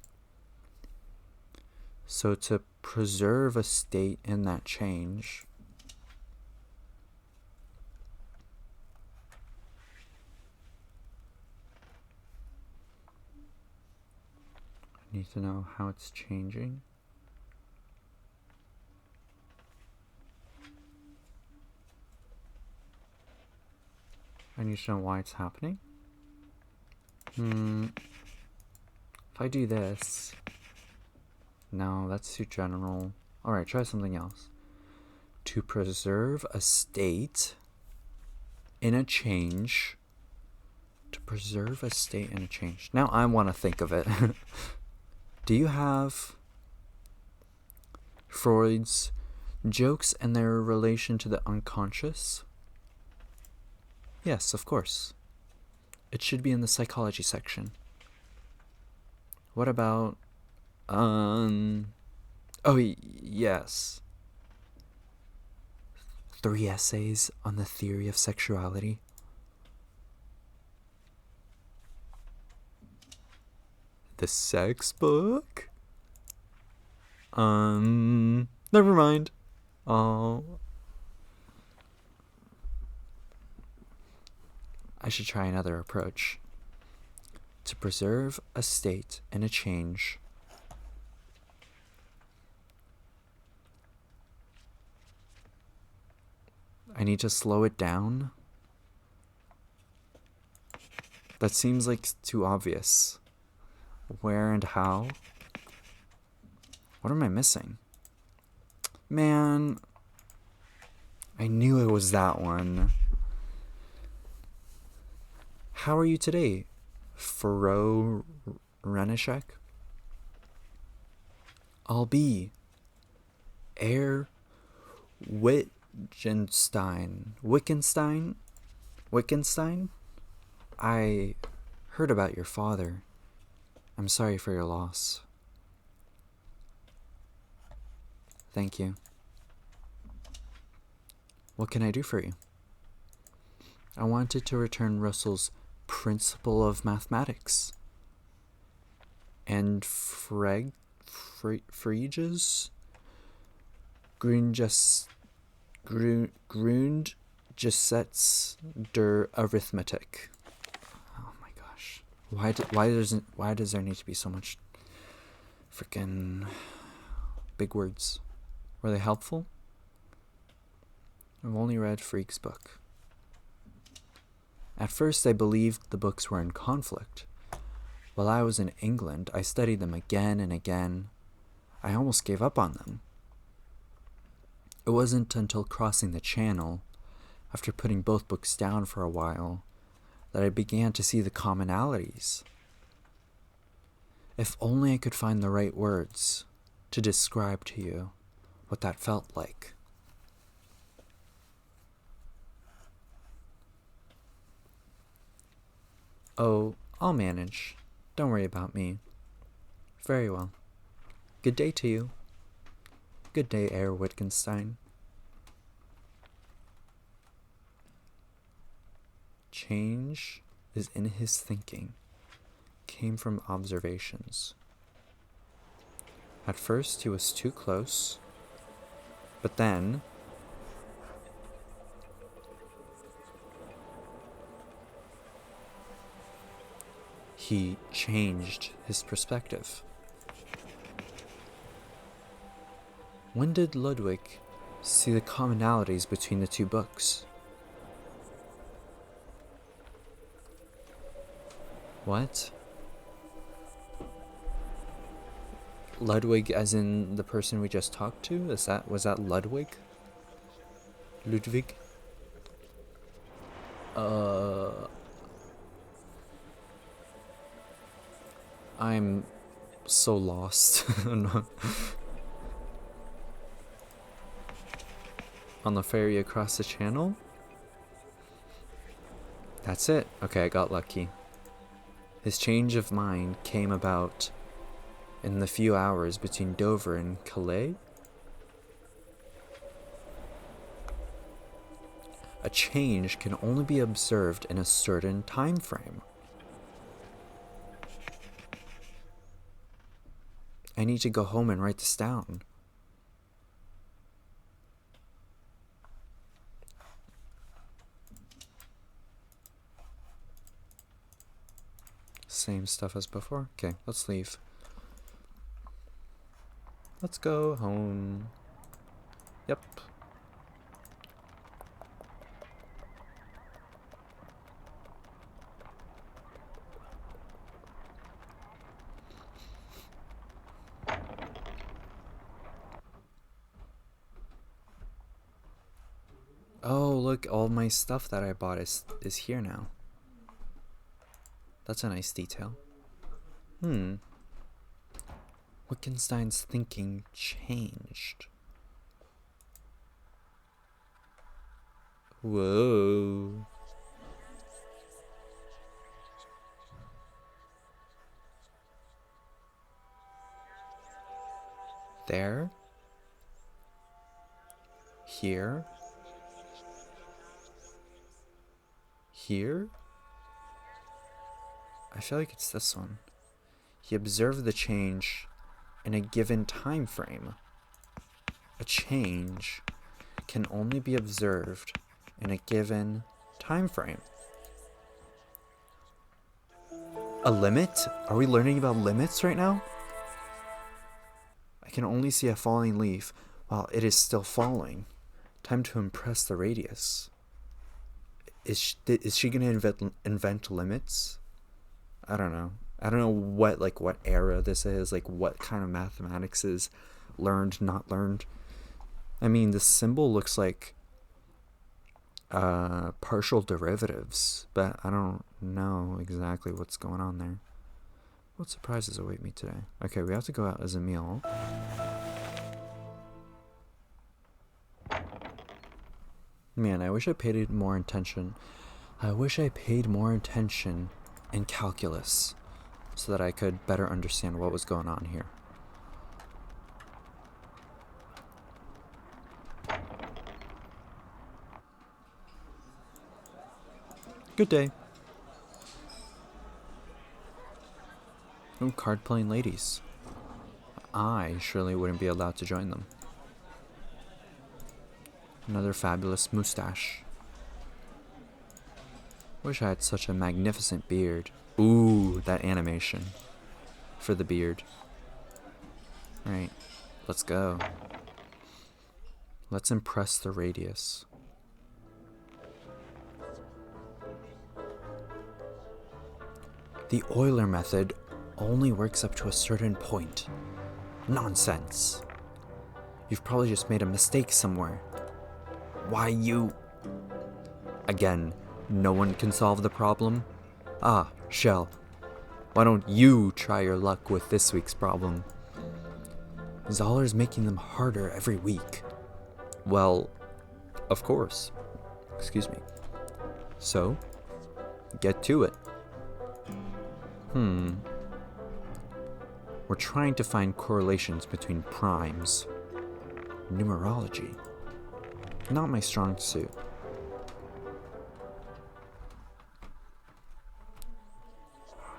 So to preserve a state in that change, I need to know how it's changing. I need to know why it's happening. If I do this... No, that's too general. Alright, try something else. To preserve a state in a change. To preserve a state in a change. Now I want to think of it. Do you have Freud's jokes and their relation to the unconscious? Yes, of course. It should be in the psychology section. What about... yes. 3 essays on the theory of sexuality. The sex book? Never mind. Oh. I should try another approach. To preserve a state and a change. I need to slow it down. That seems like too obvious. Where and how? What am I missing? Man, I knew it was that one. How are you today, Faro Renishek? I'll be Air Wittgenstein? I heard about your father. I'm sorry for your loss. Thank you. What can I do for you? I wanted to return Russell's Principle of Mathematics and Frege's Grundgesetz der Arithmetik. Oh my gosh. Why does there need to be so much freaking big words? Were they helpful? I've only read Freak's book. At first I believed the books were in conflict. While I was in England, I studied them again and again. I almost gave up on them. It wasn't until crossing the Channel, after putting both books down for a while, that I began to see the commonalities. If only I could find the right words to describe to you what that felt like. Oh, I'll manage. Don't worry about me. Very well. Good day to you. Good day, Herr Wittgenstein. Change is in his thinking, came from observations. At first he was too close, but then he changed his perspective. When did Ludwig see the commonalities between the two books? What? Ludwig as in the person we just talked to? Was that Ludwig? Ludwig? I'm so lost. On the ferry across the channel? That's it. Okay, I got lucky. His change of mind came about in the few hours between Dover and Calais. A change can only be observed in a certain time frame. I need to go home and write this down. Same stuff as before. Okay, let's leave. Let's go home. Yep. Oh, look, all my stuff that I bought is here now. That's a nice detail. Wittgenstein's thinking changed. Whoa. There. Here. Here? I feel like it's this one. He observed the change in a given time frame. A change can only be observed in a given time frame. A limit? Are we learning about limits right now? I can only see a falling leaf while it is still falling. Time to impress the radius. Is she gonna invent limits? I don't know. I don't know what era this is, like what kind of mathematics is learned, not learned. I mean, the symbol looks like partial derivatives, but I don't know exactly what's going on there. What surprises await me today? Okay, we have to go out as a meal. Man, I wish I paid more attention. I wish I paid more attention in calculus so that I could better understand what was going on here. Good day. Oh, card-playing ladies. I surely wouldn't be allowed to join them. Another fabulous mustache. Wish I had such a magnificent beard. Ooh, that animation for the beard. Alright, let's go. Let's impress the radius. The Euler method only works up to a certain point. Nonsense. You've probably just made a mistake somewhere. Why you... Again, no one can solve the problem? Ah, Shell. Why don't you try your luck with this week's problem? Zoller's making them harder every week. Well, of course. Excuse me. So, get to it. We're trying to find correlations between primes. Numerology. Not my strong suit.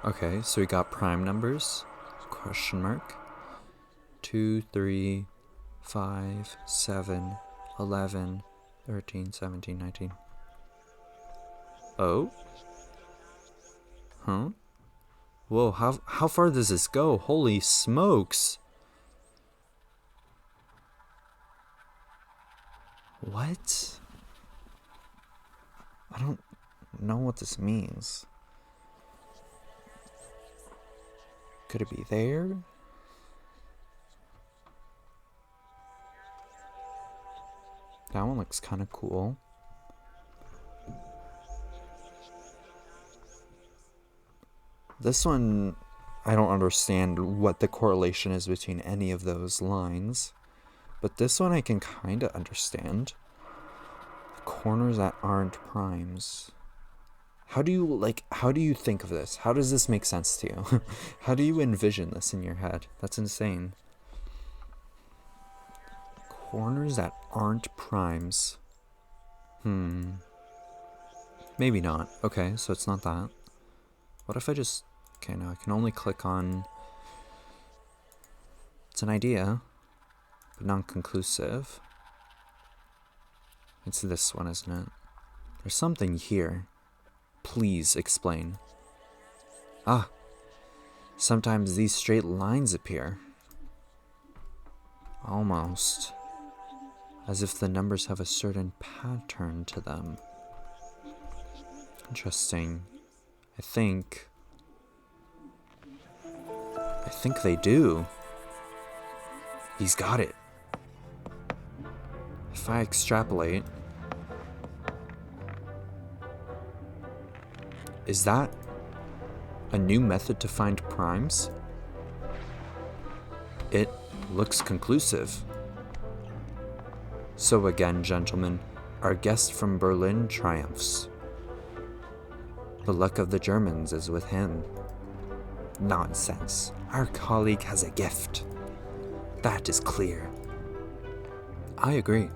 Okay, so we got prime numbers. Question mark. 2, 3, 5, 7, 11, 13, 17, 19. Oh? Huh? Whoa, how far does this go? Holy smokes. What? I don't know what this means. Could it be there? That one looks kind of cool. This one, I don't understand what the correlation is between any of those lines. But this one I can kind of understand. Corners that aren't primes. How do you think of this? How does this make sense to you? How do you envision this in your head? That's insane. Corners that aren't primes. Maybe not. Okay, so it's not that. What if I just... Okay, now I can only click on... It's an idea, but non-conclusive. It's this one, isn't it? There's something here. Please explain. Ah, sometimes these straight lines appear. Almost as if the numbers have a certain pattern to them. Interesting. I think they do. He's got it. If I extrapolate, is that a new method to find primes? It looks conclusive. So again, gentlemen, our guest from Berlin triumphs. The luck of the Germans is with him. Nonsense. Our colleague has a gift. That is clear. I agree.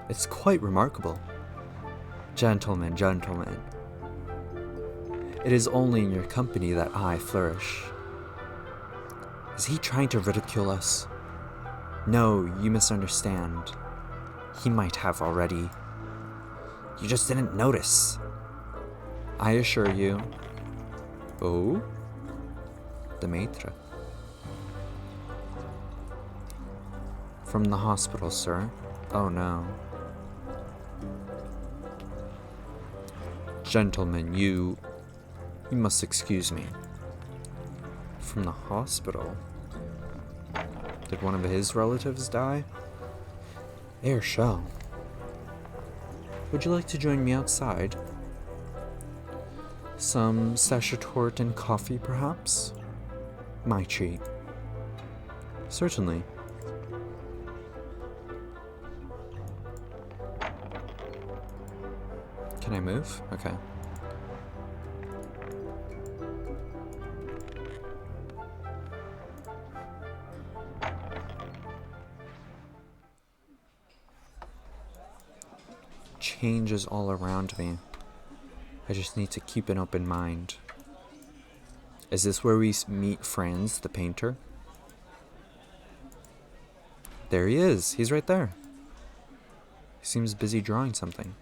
It's quite remarkable. Gentlemen. It is only in your company that I flourish. Is he trying to ridicule us? No, you misunderstand. He might have already. You just didn't notice. I assure you. Oh? The maitre. From the hospital, sir. Oh no. Gentlemen, you must excuse me. From the hospital? Did one of his relatives die? Air shell. Would you like to join me outside? Some sachetort and coffee, perhaps? My treat. Certainly. Can I move? Okay. Change is all around me. I just need to keep an open mind. Is this where we meet Franz, the painter? There he is. He's right there. He seems busy drawing something.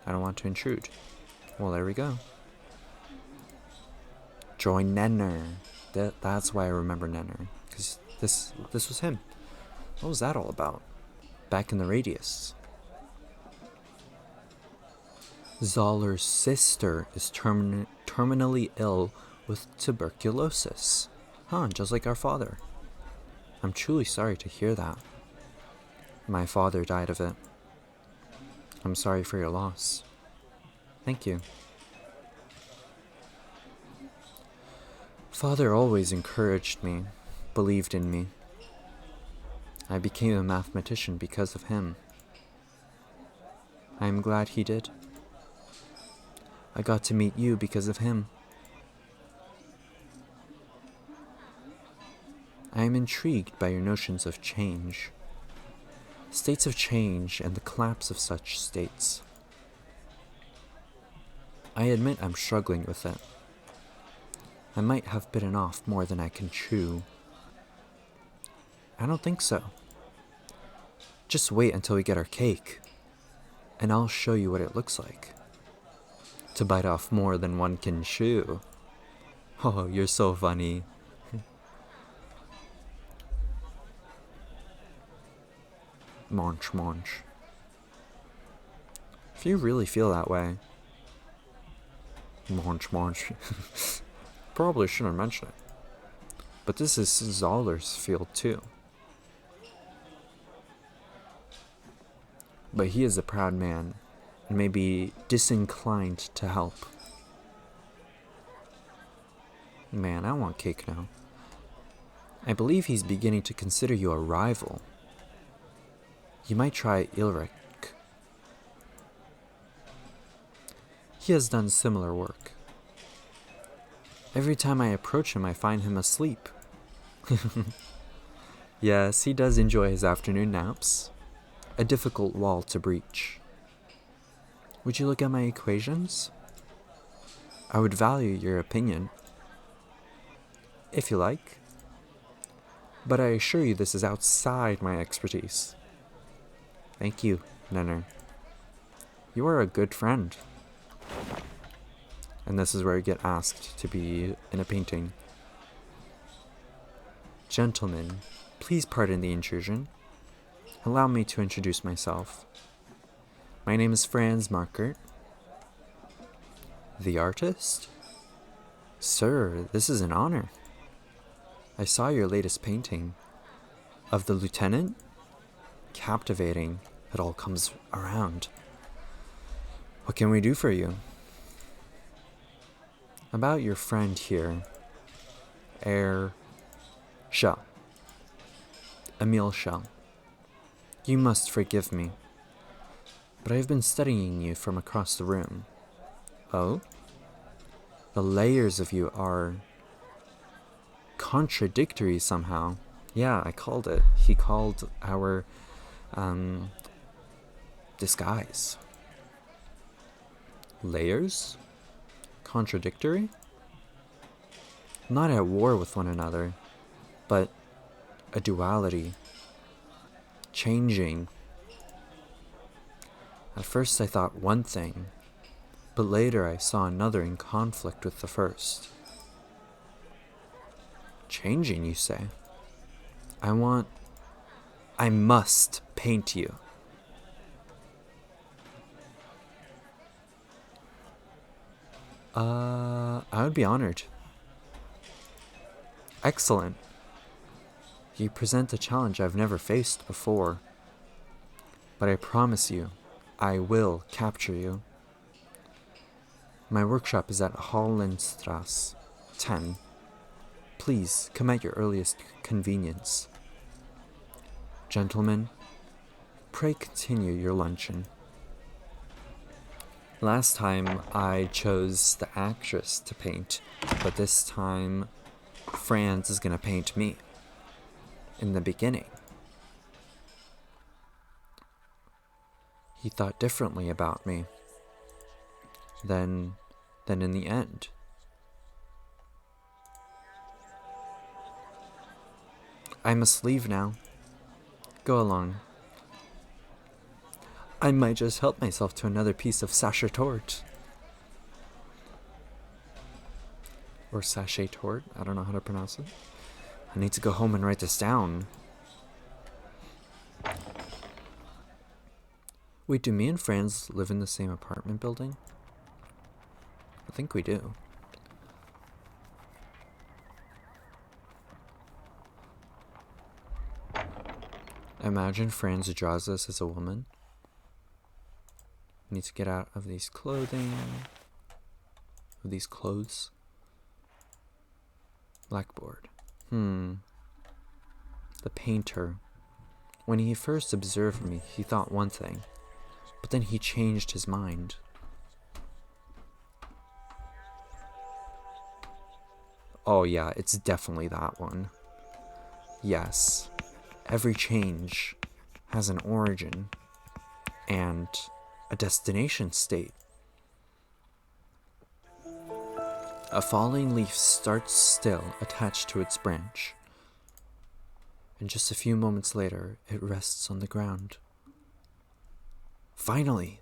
I don't want to intrude. Well, there we go. Join Nenner. That's why I remember Nenner. Because this was him. What was that all about? Back in the radius. Zoller's sister is terminally ill with tuberculosis. Huh, just like our father. I'm truly sorry to hear that. My father died of it. I'm sorry for your loss. Thank you. Father always encouraged me, believed in me. I became a mathematician because of him. I am glad he did. I got to meet you because of him. I am intrigued by your notions of change. States of change and the collapse of such states. I admit I'm struggling with it. I might have bitten off more than I can chew. I don't think so. Just wait until we get our cake, and I'll show you what it looks like. To bite off more than one can chew. Oh, you're so funny. Munch. If you really feel that way. Munch. Probably shouldn't mention it. But this is Zoller's field too. But he is a proud man, and may be disinclined to help. Man, I want cake now. I believe he's beginning to consider you a rival. You might try Ilrik. He has done similar work. Every time I approach him, I find him asleep. Yes, he does enjoy his afternoon naps. A difficult wall to breach. Would you look at my equations? I would value your opinion. If you like. But I assure you this is outside my expertise. Thank you, Nenner. You are a good friend. And this is where I get asked to be in a painting. Gentlemen, please pardon the intrusion. Allow me to introduce myself. My name is Franz Markert. The artist? Sir, this is an honor. I saw your latest painting. Of the lieutenant? Captivating. It all comes around. What can we do for you? About your friend here. Shell. Emile Shell. You must forgive me, but I have been studying you from across the room. Oh? The layers of you are contradictory somehow. Yeah, I called it. He called our disguise. Layers? Contradictory? Not at war with one another, but a duality. Changing. At first I thought one thing, but later I saw another in conflict with the first. Changing, you say? I must paint you. I would be honored. Excellent. You present a challenge I've never faced before. But I promise you, I will capture you. My workshop is at Hollandstrasse 10. Please, come at your earliest convenience. Gentlemen, pray continue your luncheon. Last time I chose the actress to paint, but this time Franz is going to paint me. In the beginning, he thought differently about me than in the end. I must leave now. Go along. I might just help myself to another piece of sachet torte. Or sachet torte, I don't know how to pronounce it. I need to go home and write this down. Wait, do me and Franz live in the same apartment building? I think we do. Imagine Franz draws us as a woman. Need to get out of these clothing. Of these clothes. Blackboard. The painter. When he first observed me, he thought one thing, but then he changed his mind. Oh yeah, it's definitely that one. Yes, every change has an origin and a destination state. A falling leaf starts still, attached to its branch, and just a few moments later, it rests on the ground. Finally,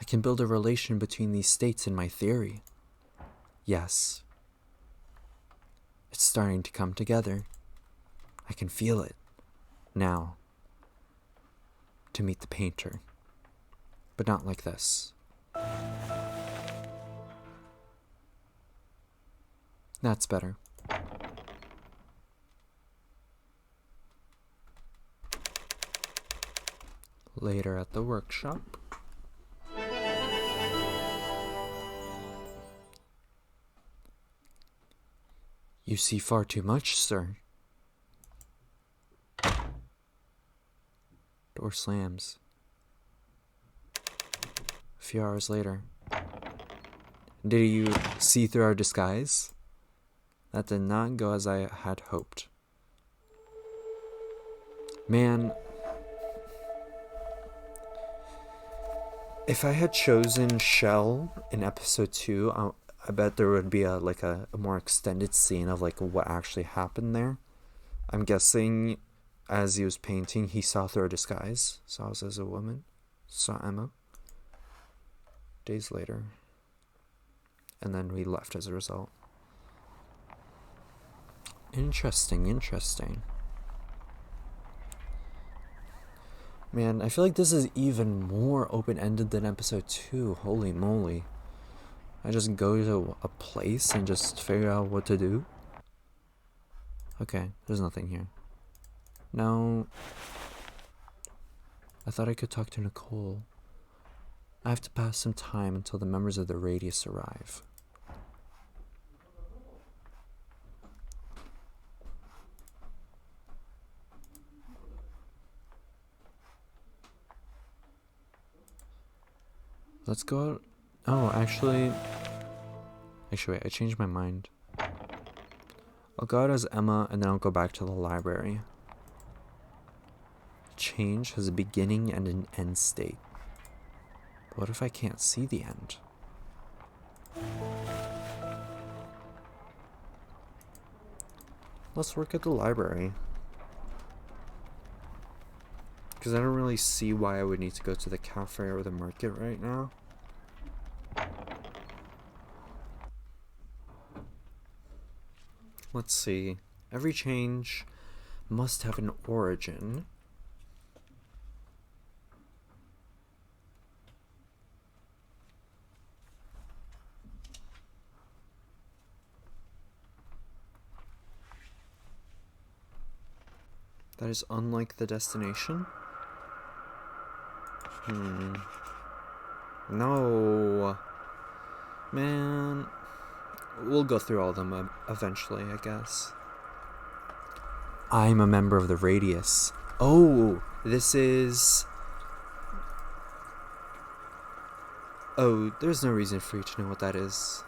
I can build a relation between these states in my theory. Yes, it's starting to come together. I can feel it. Now, to meet the painter, but not like this. That's better. Later at the workshop. You see far too much, sir. Door slams. A few hours later. Did you see through our disguise? That did not go as I had hoped. Man, if I had chosen Shell in episode 2, I bet there would be a more extended scene of like what actually happened there. I'm guessing as he was painting, he saw through a disguise, saw us as a woman, saw Emma. Days later. And then we left as a result. Interesting. Man, I feel like this is even more open-ended than episode 2. Holy moly. I just go to a place and just figure out what to do? Okay, there's nothing here. No. I thought I could talk to Nicole. I have to pass some time until the members of the Radius arrive. Let's go out. Oh, actually, wait, I changed my mind. I'll go out as Emma and then I'll go back to the library. Change has a beginning and an end state. But what if I can't see the end? Let's work at the library. Because I don't really see why I would need to go to the cafe or the market right now. Let's see. Every change must have an origin. That is unlike the destination? No. Man. We'll go through all of them eventually, I guess. I'm a member of the Radius. Oh, this is... Oh, there's no reason for you to know what that is.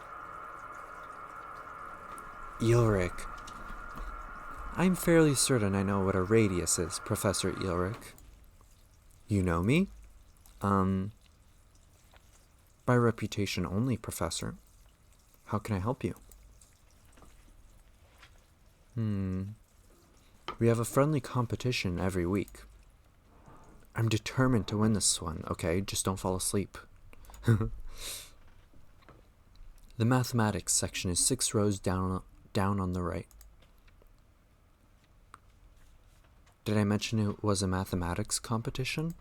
Ulrich. I'm fairly certain I know what a radius is, Professor Ulrich. You know me? By reputation only, Professor. How can I help you? We have a friendly competition every week. I'm determined to win this one, okay? Just don't fall asleep. The mathematics section is 6 rows down on the right. Did I mention it was a mathematics competition?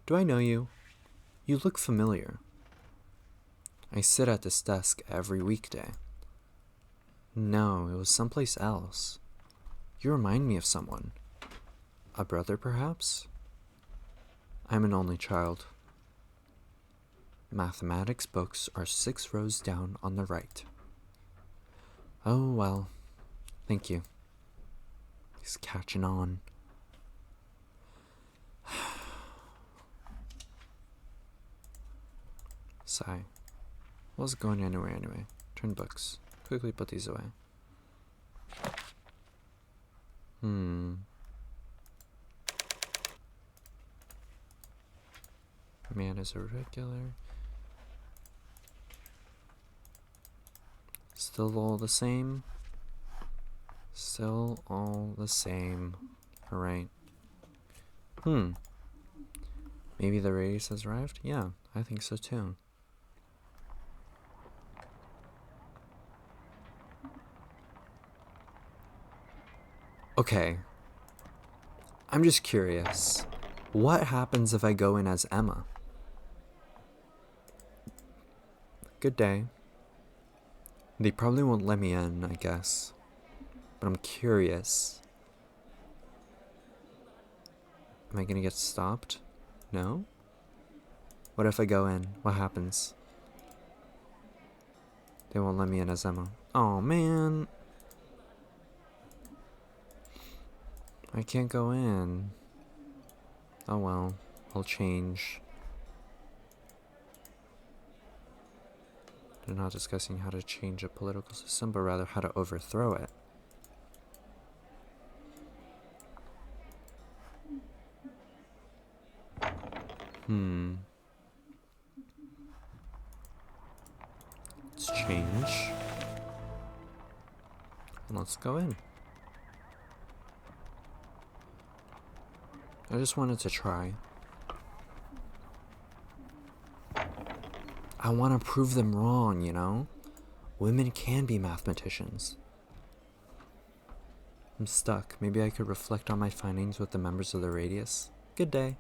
Do I know you? You look familiar. I sit at this desk every weekday. No, it was someplace else. You remind me of someone. A brother, perhaps? I'm an only child. Mathematics books are 6 rows down on the right. Oh, well. Thank you. He's catching on. Sigh. What's going anywhere anyway? Turn books. Quickly put these away. Man is a regular. Still all the same. Still all the same. Alright. Maybe the radius has arrived? Yeah, I think so too. Okay. I'm just curious. What happens if I go in as Emma? Good day. They probably won't let me in, I guess. But I'm curious. Am I gonna get stopped? No? What if I go in? What happens? They won't let me in as Emma. Oh man. I can't go in. Oh well, I'll change. They're not discussing how to change a political system, but rather how to overthrow it. Let's change. And let's go in. I just wanted to try. I want to prove them wrong, you know? Women can be mathematicians. I'm stuck. Maybe I could reflect on my findings with the members of the Radius. Good day.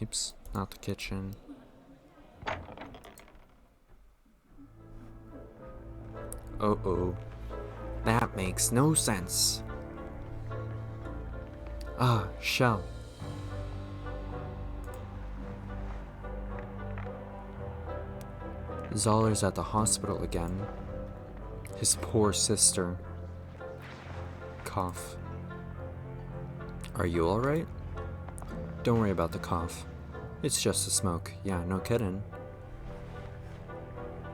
Oops, not the kitchen. Uh-oh. That makes no sense. Ah, Shell. Zoller's at the hospital again. His poor sister. Cough. Are you alright? Don't worry about the cough. It's just the smoke. Yeah, no kidding.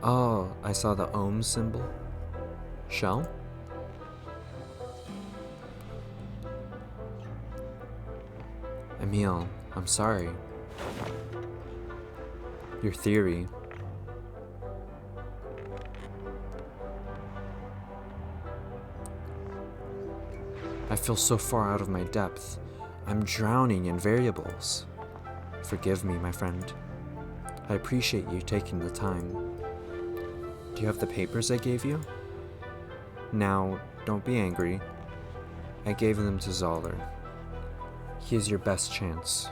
Oh, I saw the ohm symbol. Shell? Emile, I'm sorry. Your theory. I feel so far out of my depth. I'm drowning in variables. Forgive me, my friend. I appreciate you taking the time. Do you have the papers I gave you? Now, don't be angry. I gave them to Zoller. He is your best chance.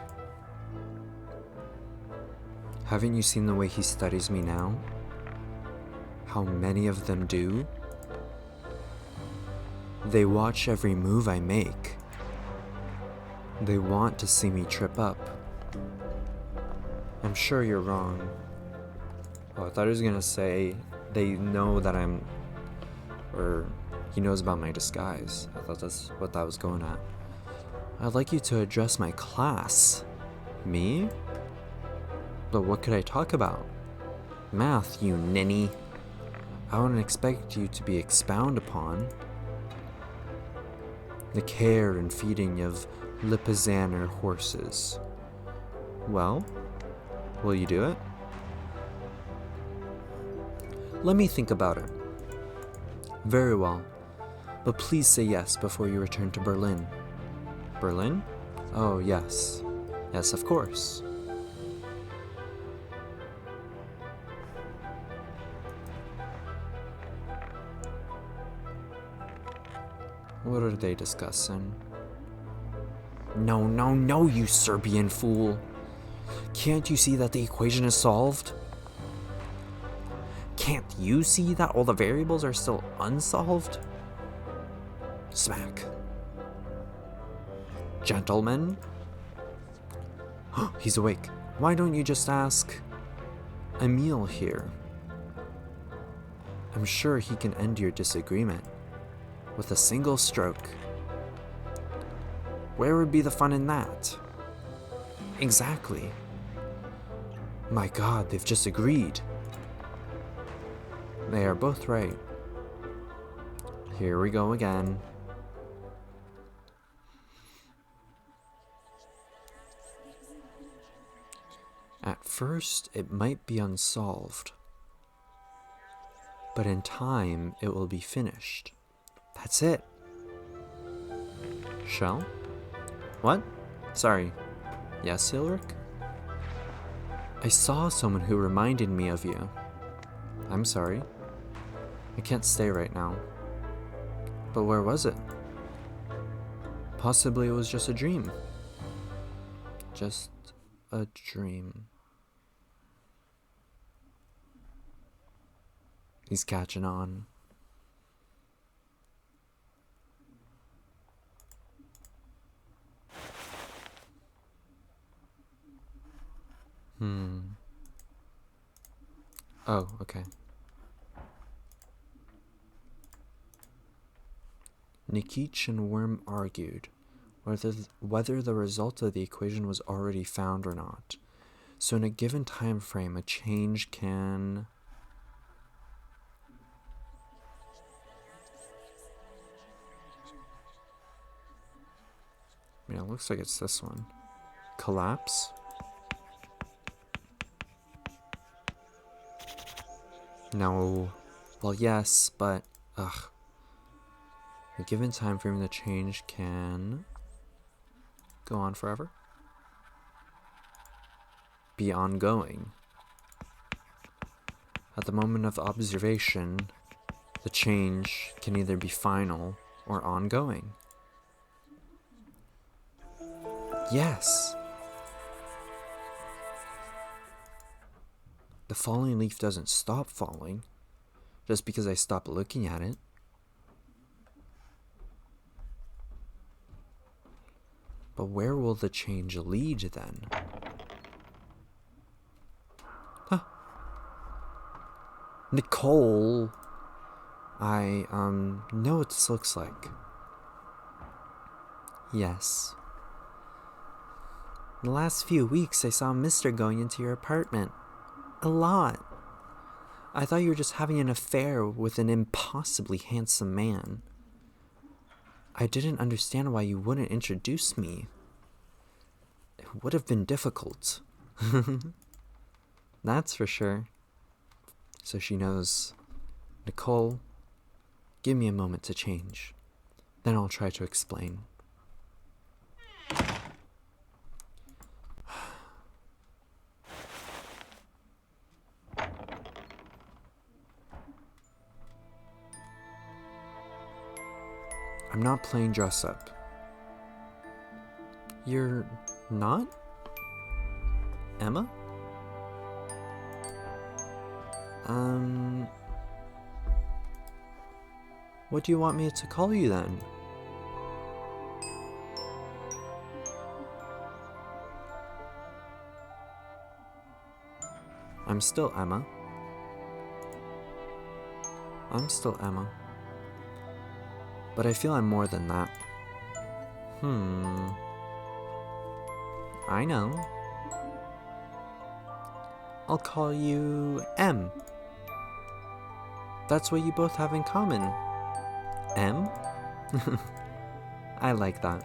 Haven't you seen the way he studies me now? How many of them do? They watch every move I make. They want to see me trip up. I'm sure you're wrong. Oh, I thought he was gonna say they know that or he knows about my disguise. I thought that's what that was going at. I'd like you to address my class. Me? But what could I talk about? Math, you ninny. I wouldn't expect you to be expound upon. The care and feeding of Lipizzanner horses. Well, will you do it? Let me think about it. Very well, but please say yes before you return to Berlin. Berlin? Oh, yes. Yes, of course. What are they discussing? No, no, no, you Serbian fool. Can't you see that the equation is solved? Can't you see that all the variables are still unsolved? Smack. Gentlemen? He's awake. Why don't you just ask Emile here? I'm sure he can end your disagreement with a single stroke. Where would be the fun in that? Exactly. My God, they've just agreed. They are both right. Here we go again. At first, it might be unsolved, but in time, it will be finished. That's it. Shell? What? Sorry. Yes, Ulrich? I saw someone who reminded me of you. I'm sorry. I can't stay right now. But where was it? Possibly it was just a dream. Just a dream. He's catching on. Oh, okay. Nikitsch and Worm argued whether the result of the equation was already found or not. So in a given time frame, a change can... I mean, it looks like it's this one. Collapse? No. Well, yes, but... Ugh. A given time frame, the change can... go on forever? Be ongoing. At the moment of observation, the change can either be final or ongoing. Yes! The falling leaf doesn't stop falling just because I stop looking at it. But where will the change lead then? Huh. Nicole! I know what this looks like. Yes. In the last few weeks, I saw Mister going into your apartment. A lot. I thought you were just having an affair with an impossibly handsome man. I didn't understand why you wouldn't introduce me. It would have been difficult. That's for sure. So she knows, Nicole, give me a moment to change. Then I'll try to explain. I'm not playing dress up. You're not? Emma? What do you want me to call you then? I'm still Emma. I'm still Emma. But I feel I'm more than that. I know. I'll call you M. That's what you both have in common. M? I like that.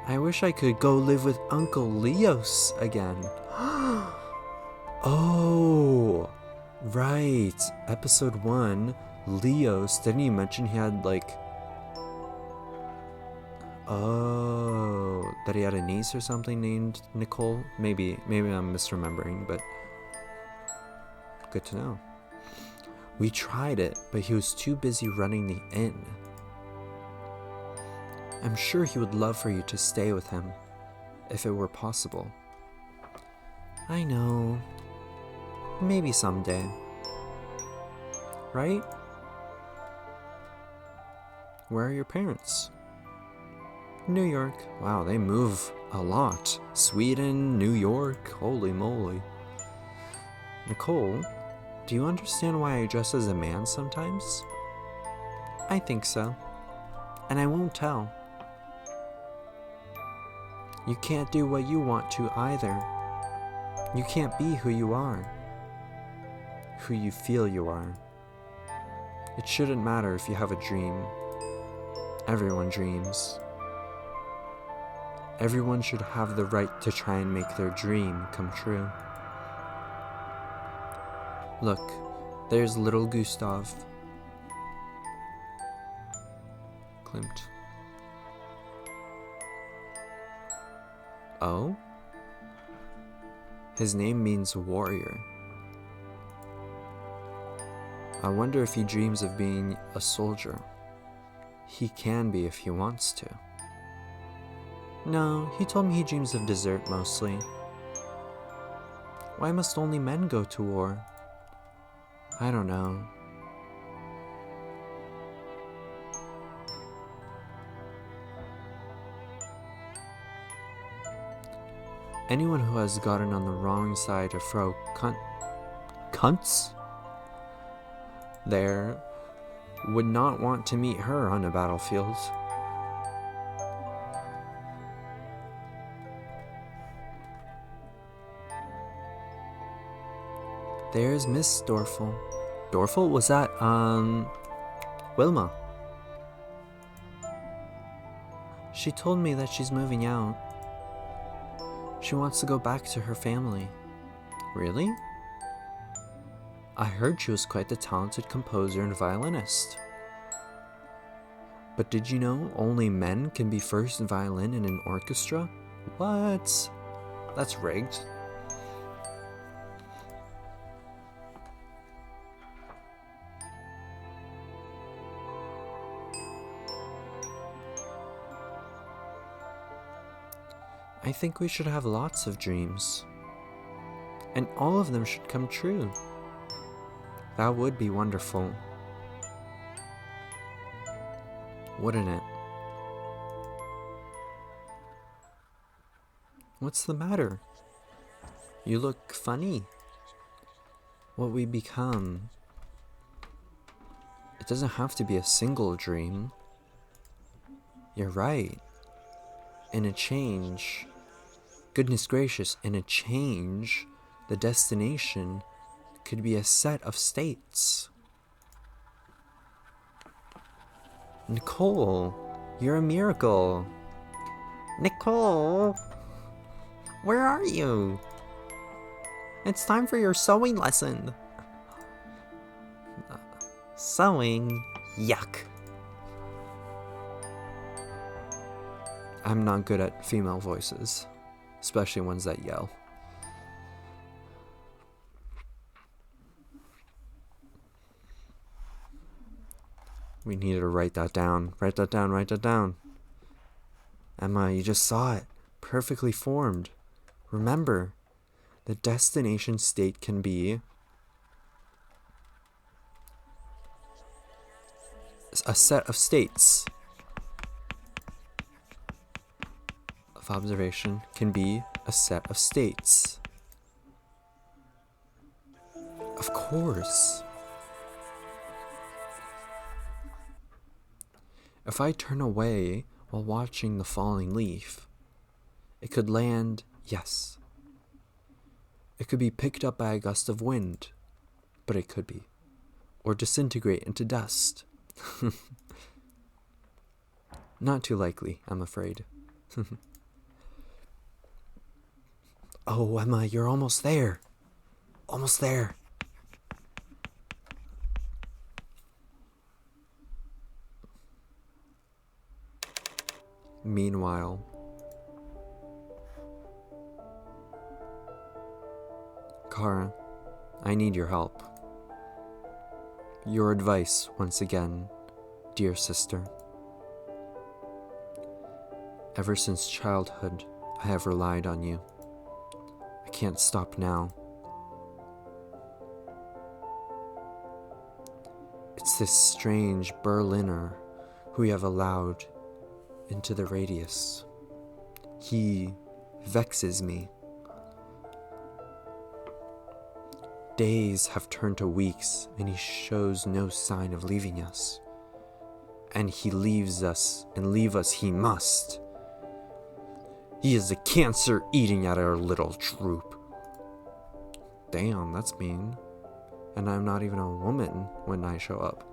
I wish I could go live with Uncle Leos again. Oh, right. Episode 1, Leos, didn't he mention he had like... Oh, that he had a niece or something named Nicole? Maybe I'm misremembering, but good to know. We tried it, but he was too busy running the inn. I'm sure he would love for you to stay with him, if it were possible. I know. Maybe someday. Right? Where are your parents? New York. Wow, they move a lot. Sweden, New York, holy moly. Nicole, do you understand why I dress as a man sometimes? I think so. And I won't tell. You can't do what you want to either. You can't be who you are. Who you feel you are. It shouldn't matter if you have a dream. Everyone dreams. Everyone should have the right to try and make their dream come true. Look, there's little Gustav. Klimt. Oh? His name means warrior. I wonder if he dreams of being a soldier. He can be if he wants to. No, he told me he dreams of dessert mostly. Why must only men go to war? I don't know. Anyone who has gotten on the wrong side of Frau Kuntz there would not want to meet her on a battlefield. There's Miss Dorfel. Dorfel? Was that, Wilma? She told me that she's moving out. She wants to go back to her family. Really? I heard she was quite the talented composer and violinist. But did you know only men can be first violin in an orchestra? What? That's rigged. I think we should have lots of dreams. And all of them should come true. That would be wonderful. Wouldn't it? What's the matter? You look funny. What we become. It doesn't have to be a single dream. You're right. In a change, goodness gracious, in a change, the destination could be a set of states. Nicole, you're a miracle. Nicole, where are you? It's time for your sewing lesson. Sewing? Yuck. I'm not good at female voices, especially ones that yell. We need to write that down. Write that down, write that down. Emma, you just saw it. Perfectly formed. Remember, the destination state can be a set of states. Of observation can be a set of states. Of course. If I turn away while watching the falling leaf, it could land, yes. It could be picked up by a gust of wind, but it could be. Or disintegrate into dust. Not too likely, I'm afraid. Oh, Emma, you're almost there. Almost there. Meanwhile, Kara, I need your help. Your advice, once again, dear sister. Ever since childhood, I have relied on you. I can't stop now. It's this strange Berliner who you have allowed into the radius. He vexes me. Days have turned to weeks, and he shows no sign of leaving us. And he leaves us, and leave us he must. He is a cancer eating at our little troop. Damn, that's mean. And I'm not even a woman when I show up.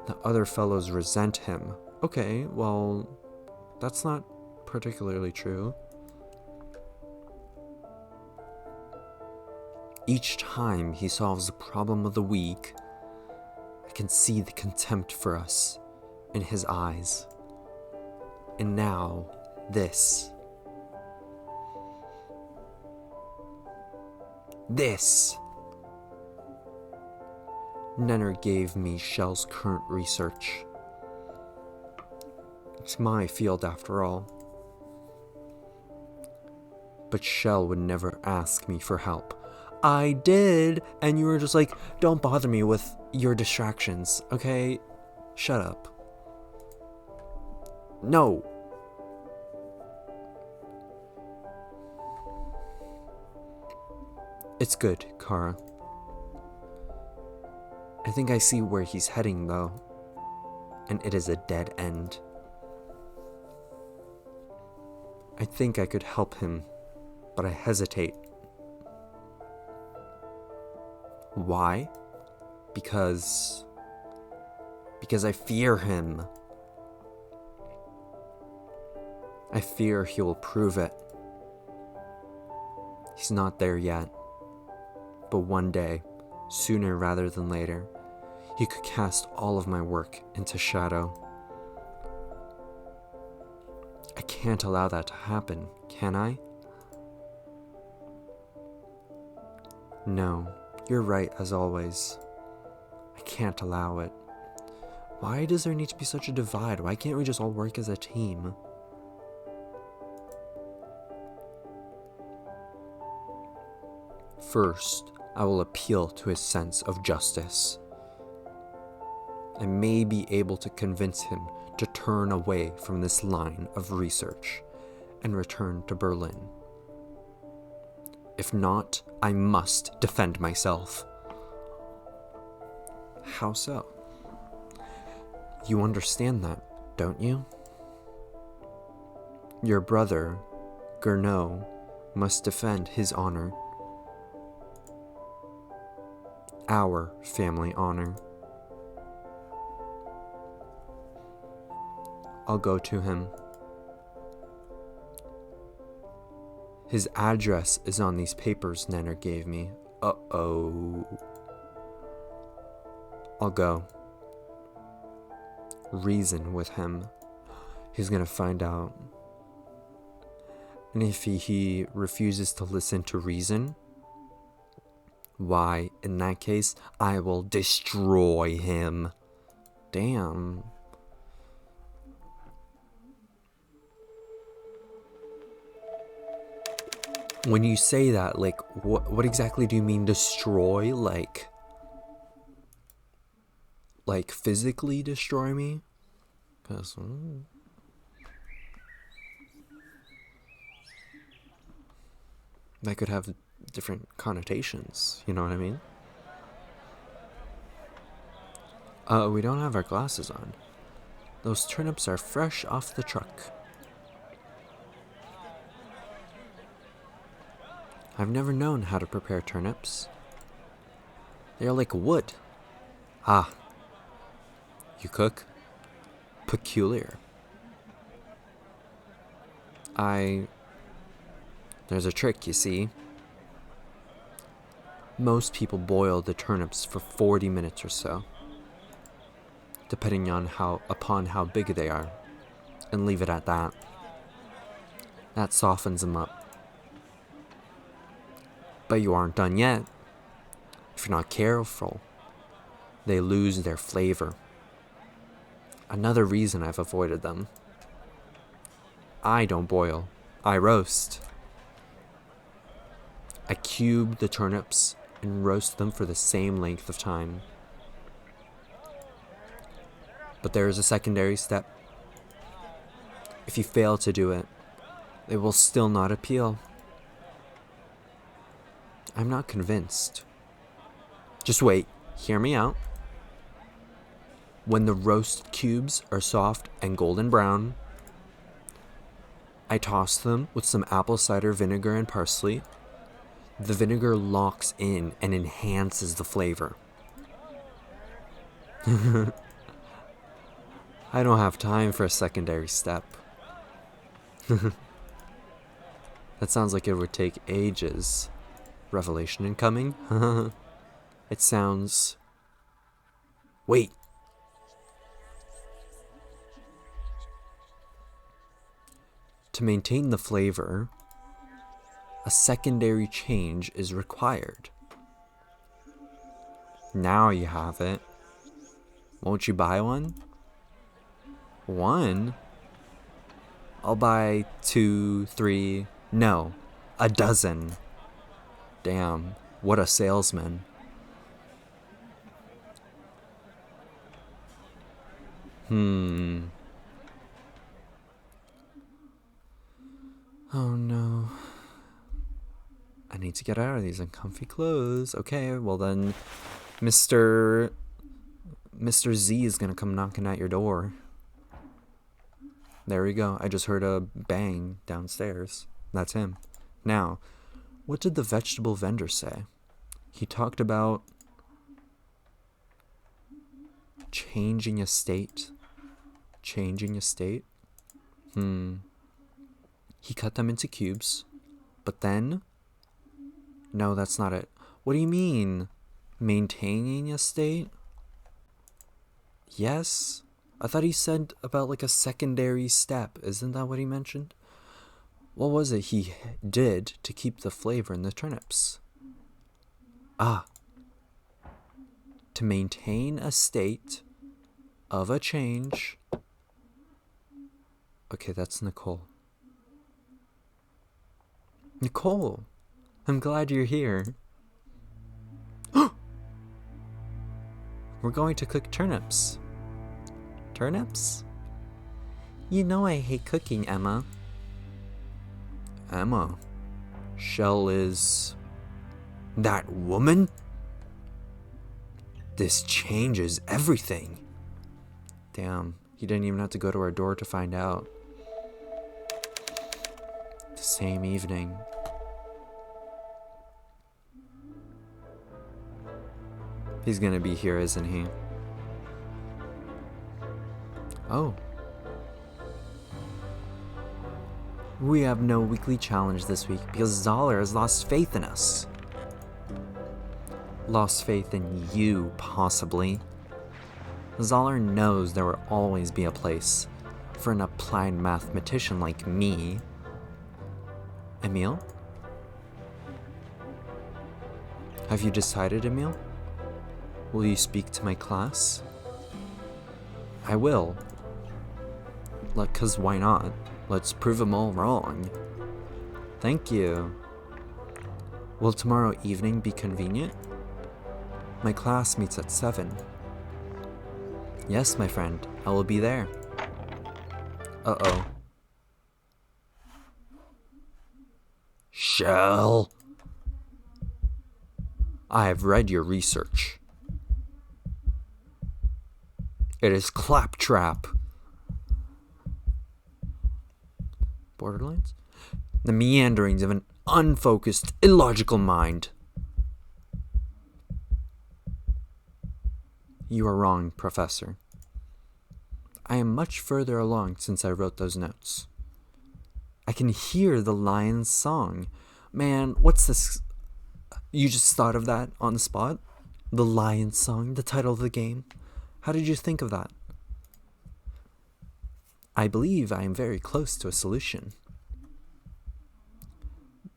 The other fellows resent him. Okay, well, that's not particularly true. Each time he solves the problem of the weak, I can see the contempt for us in his eyes. And now, this. Nenner gave me Shell's current research. It's my field after all. But Shell would never ask me for help. I did, and you were just like, don't bother me with your distractions, okay? Shut up. No. It's good, Kara. I think I see where he's heading, though, and it is a dead end. I think I could help him, but I hesitate. Why? Because I fear him. I fear he will prove it. He's not there yet, but one day, sooner rather than later, he could cast all of my work into shadow. I can't allow that to happen, can I? No, you're right as always. I can't allow it. Why does there need to be such a divide? Why can't we just all work as a team? First, I will appeal to his sense of justice. I may be able to convince him to turn away from this line of research and return to Berlin. If not, I must defend myself. How so? You understand that, don't you? Your brother, Gernot, must defend his honor. Our family honor. I'll go to him. His address is on these papers Nenner gave me. Uh-oh. I'll go. Reason with him. He's gonna find out. And if he refuses to listen to reason, why, in that case, I will destroy him. Damn. When you say that, like, what exactly do you mean destroy? Like physically destroy me? 'Cause that could have different connotations, you know what I mean? We don't have our glasses on. Those turnips are fresh off the truck. I've never known how to prepare turnips. They are like wood. Ah. You cook? Peculiar. There's a trick, you see. Most people boil the turnips for 40 minutes or so, depending on upon how big they are, and leave it at that. That softens them up. But you aren't done yet. If you're not careful, they lose their flavor. Another reason I've avoided them. I don't boil, I roast. I cube the turnips and roast them for the same length of time. But there is a secondary step. If you fail to do it, they will still not appeal. I'm not convinced. Just wait, hear me out. When the roast cubes are soft and golden brown, I toss them with some apple cider vinegar and parsley. The vinegar locks in and enhances the flavor. I don't have time for a secondary step. That sounds like it would take ages. Revelation incoming? It sounds... Wait. To maintain the flavor, a secondary change is required. Now you have it. Won't you buy one? One? I'll buy 2, 3, no, a dozen. Damn, what a salesman. Oh no. I need to get out of these uncomfy clothes. Okay, well then, Mr. Z is gonna come knocking at your door. There we go. I just heard a bang downstairs. That's him. Now, what did the vegetable vendor say? He talked about changing a state. Changing a state? He cut them into cubes. But then? No, that's not it. What do you mean? Maintaining a state? Yes? I thought he said about like a secondary step. Isn't that what he mentioned? What was it he did to keep the flavor in the turnips? Ah. To maintain a state of a change. Okay, that's Nicole. Nicole, I'm glad you're here. We're going to cook turnips. Turnips? You know I hate cooking, Emma. Emma? Shell is... that woman? This changes everything. Damn, he didn't even have to go to our door to find out. The same evening. He's gonna be here, isn't he? Oh. We have no weekly challenge this week because Zoller has lost faith in us. Lost faith in you, possibly. Zoller knows there will always be a place for an applied mathematician like me. Emil? Have you decided, Emil? Will you speak to my class? I will. 'Cause why not? Let's prove them all wrong. Thank you. Will tomorrow evening be convenient? My class meets at 7. Yes, my friend, I will be there. Uh-oh. Shell! I have read your research. It is claptrap. Borderlines? The meanderings of an unfocused, illogical mind. You are wrong, Professor. I am much further along since I wrote those notes. I can hear the lion's song. Man, what's this? You just thought of that on the spot? The lion's song, the title of the game. How did you think of that? I believe I am very close to a solution.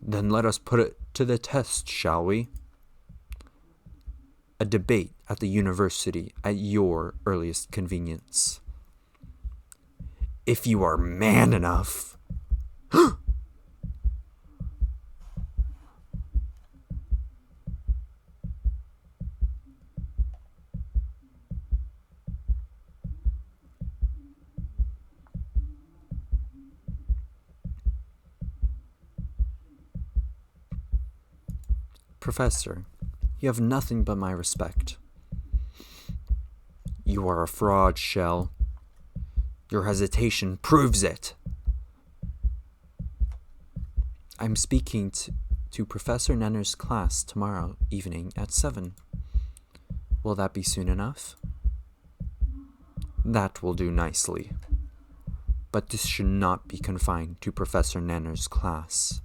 Then let us put it to the test, shall we? A debate at the university at your earliest convenience. If you are man enough. Professor, you have nothing but my respect. You are a fraud, Shell. Your hesitation proves it. I'm speaking to Professor Nenner's class tomorrow evening at 7. Will that be soon enough? That will do nicely. But this should not be confined to Professor Nenner's class.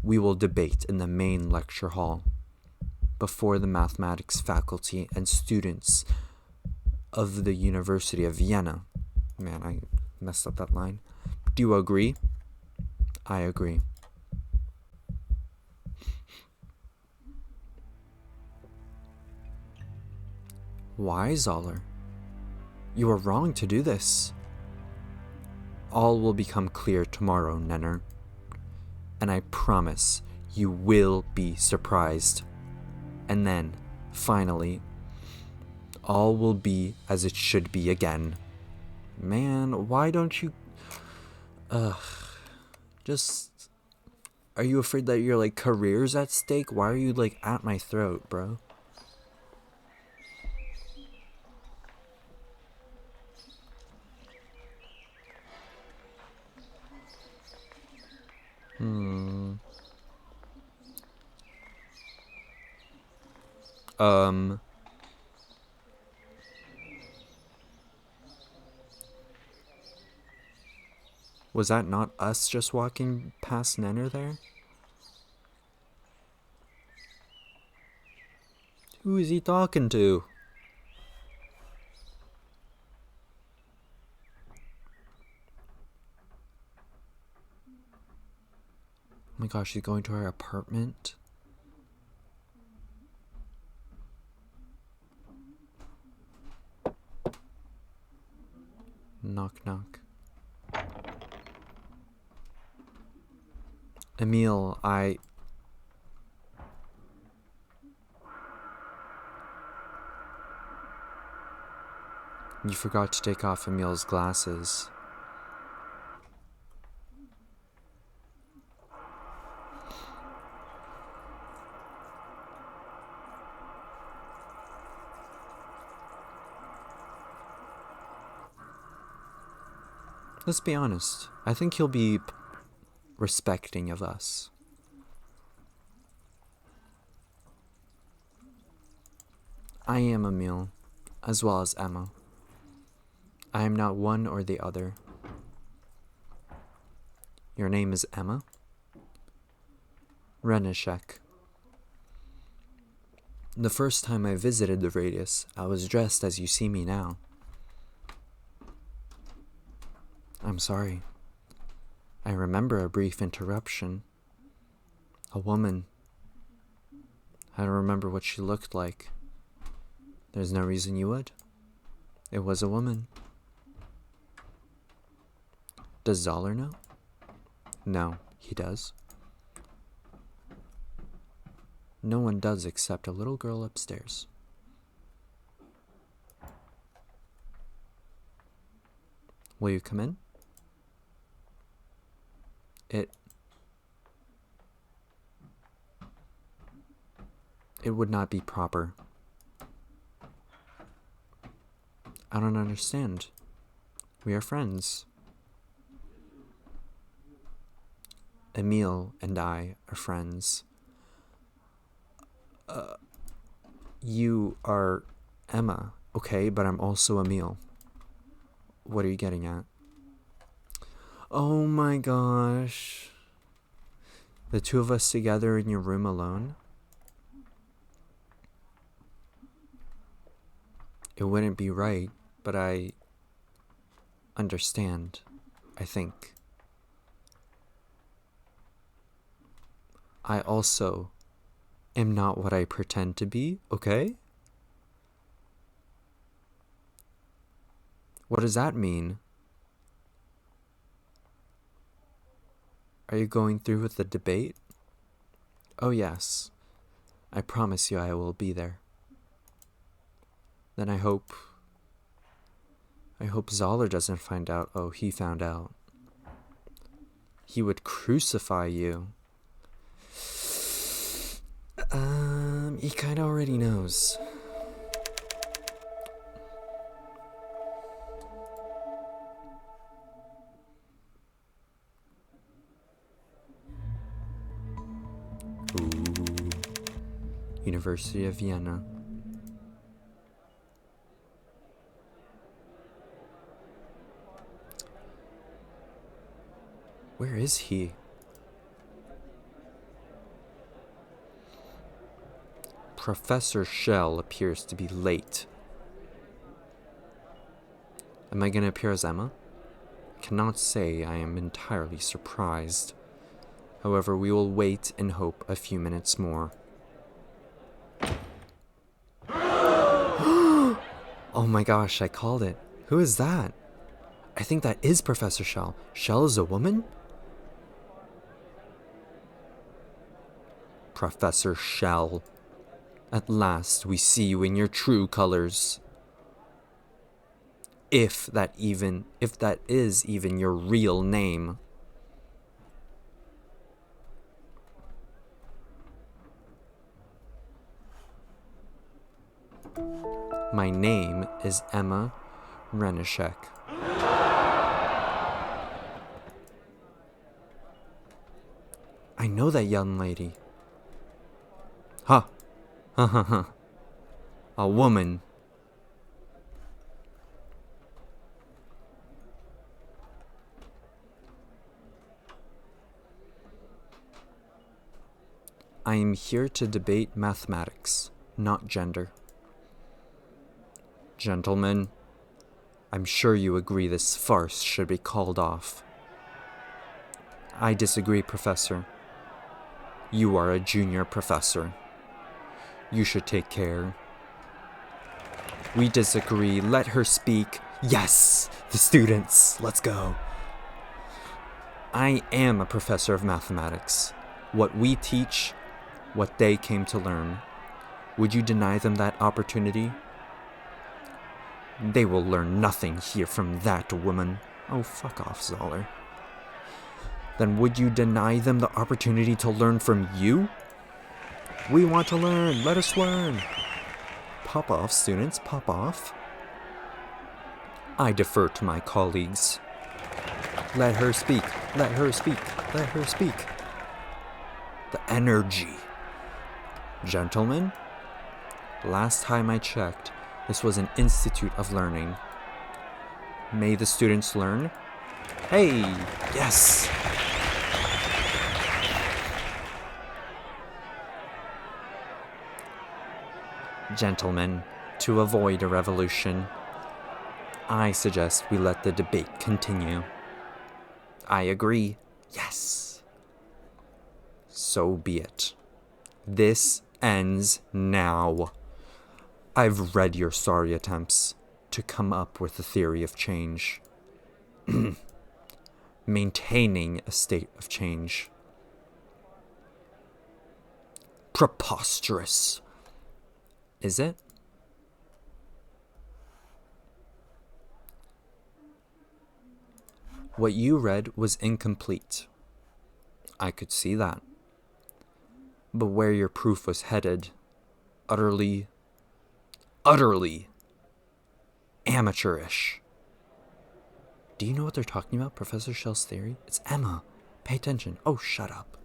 We will debate in the main lecture hall before the mathematics faculty and students of the University of Vienna. Man, I messed up that line. Do you agree? I agree. Why, Zoller? You are wrong to do this. All will become clear tomorrow, Nenner. And I promise you will be surprised. And then, finally, all will be as it should be again. Man, why don't you... Are you afraid that your, like, career's at stake? Why are you, like, at my throat, bro? Was that not us just walking past Nenner there? Who is he talking to? Oh my gosh, he's going to our apartment? Knock, knock. Emil, You forgot to take off Emil's glasses. Let's be honest. I think he'll be respecting of us. I am Emil, as well as Emma. I am not one or the other. Your name is Emma? Renishek. The first time I visited the Radius, I was dressed as you see me now. I'm sorry. I remember a brief interruption. A woman. I don't remember what she looked like. There's no reason you would. It was a woman. Does Zoller know? No, he does. No one does except a little girl upstairs. Will you come in? It would not be proper. I don't understand. We are friends. Emil and I are friends. You are Emma, okay, but I'm also Emil. What are you getting at? Oh my gosh. The two of us together in your room alone? It wouldn't be right, but I understand, I think. I also am not what I pretend to be, okay? What does that mean? Are you going through with the debate? Oh yes. I promise you I will be there. Then I hope Zoller doesn't find out. Oh, he found out. He would crucify you. He kinda already knows. Ooh. University of Vienna. Where is he? Professor Shell appears to be late. Am I gonna appear as Emma? I cannot say I am entirely surprised. However, we will wait and hope a few minutes more. Oh my gosh, I called it. Who is that? I think that is Professor Shell. Shell is a woman? Professor Shell. At last we see you in your true colors. If that is even your real name. My name is Emma Renishek. I know that young lady. Ha! Ha ha ha. A woman. I am here to debate mathematics, not gender. Gentlemen, I'm sure you agree this farce should be called off. I disagree, Professor. You are a junior professor. You should take care. We disagree. Let her speak. Yes! The students! Let's go. I am a professor of mathematics. What we teach, what they came to learn. Would you deny them that opportunity? They will learn nothing here from that woman. Oh, fuck off, Zoller. Then would you deny them the opportunity to learn from you? We want to learn. Let us learn. Pop off, students. Pop off. I defer to my colleagues. Let her speak. Let her speak. Let her speak. The energy. Gentlemen, last time I checked, this was an institute of learning. May the students learn? Hey, yes! Gentlemen, to avoid a revolution, I suggest we let the debate continue. I agree. Yes. So be it. This ends now. I've read your sorry attempts to come up with a theory of change. Maintaining a state of change. Preposterous. Is it? What you read was incomplete. I could see that. But where your proof was headed, utterly amateurish. Do you know what they're talking about, Professor Shell's theory? It's Emma. Pay attention. Oh, shut up.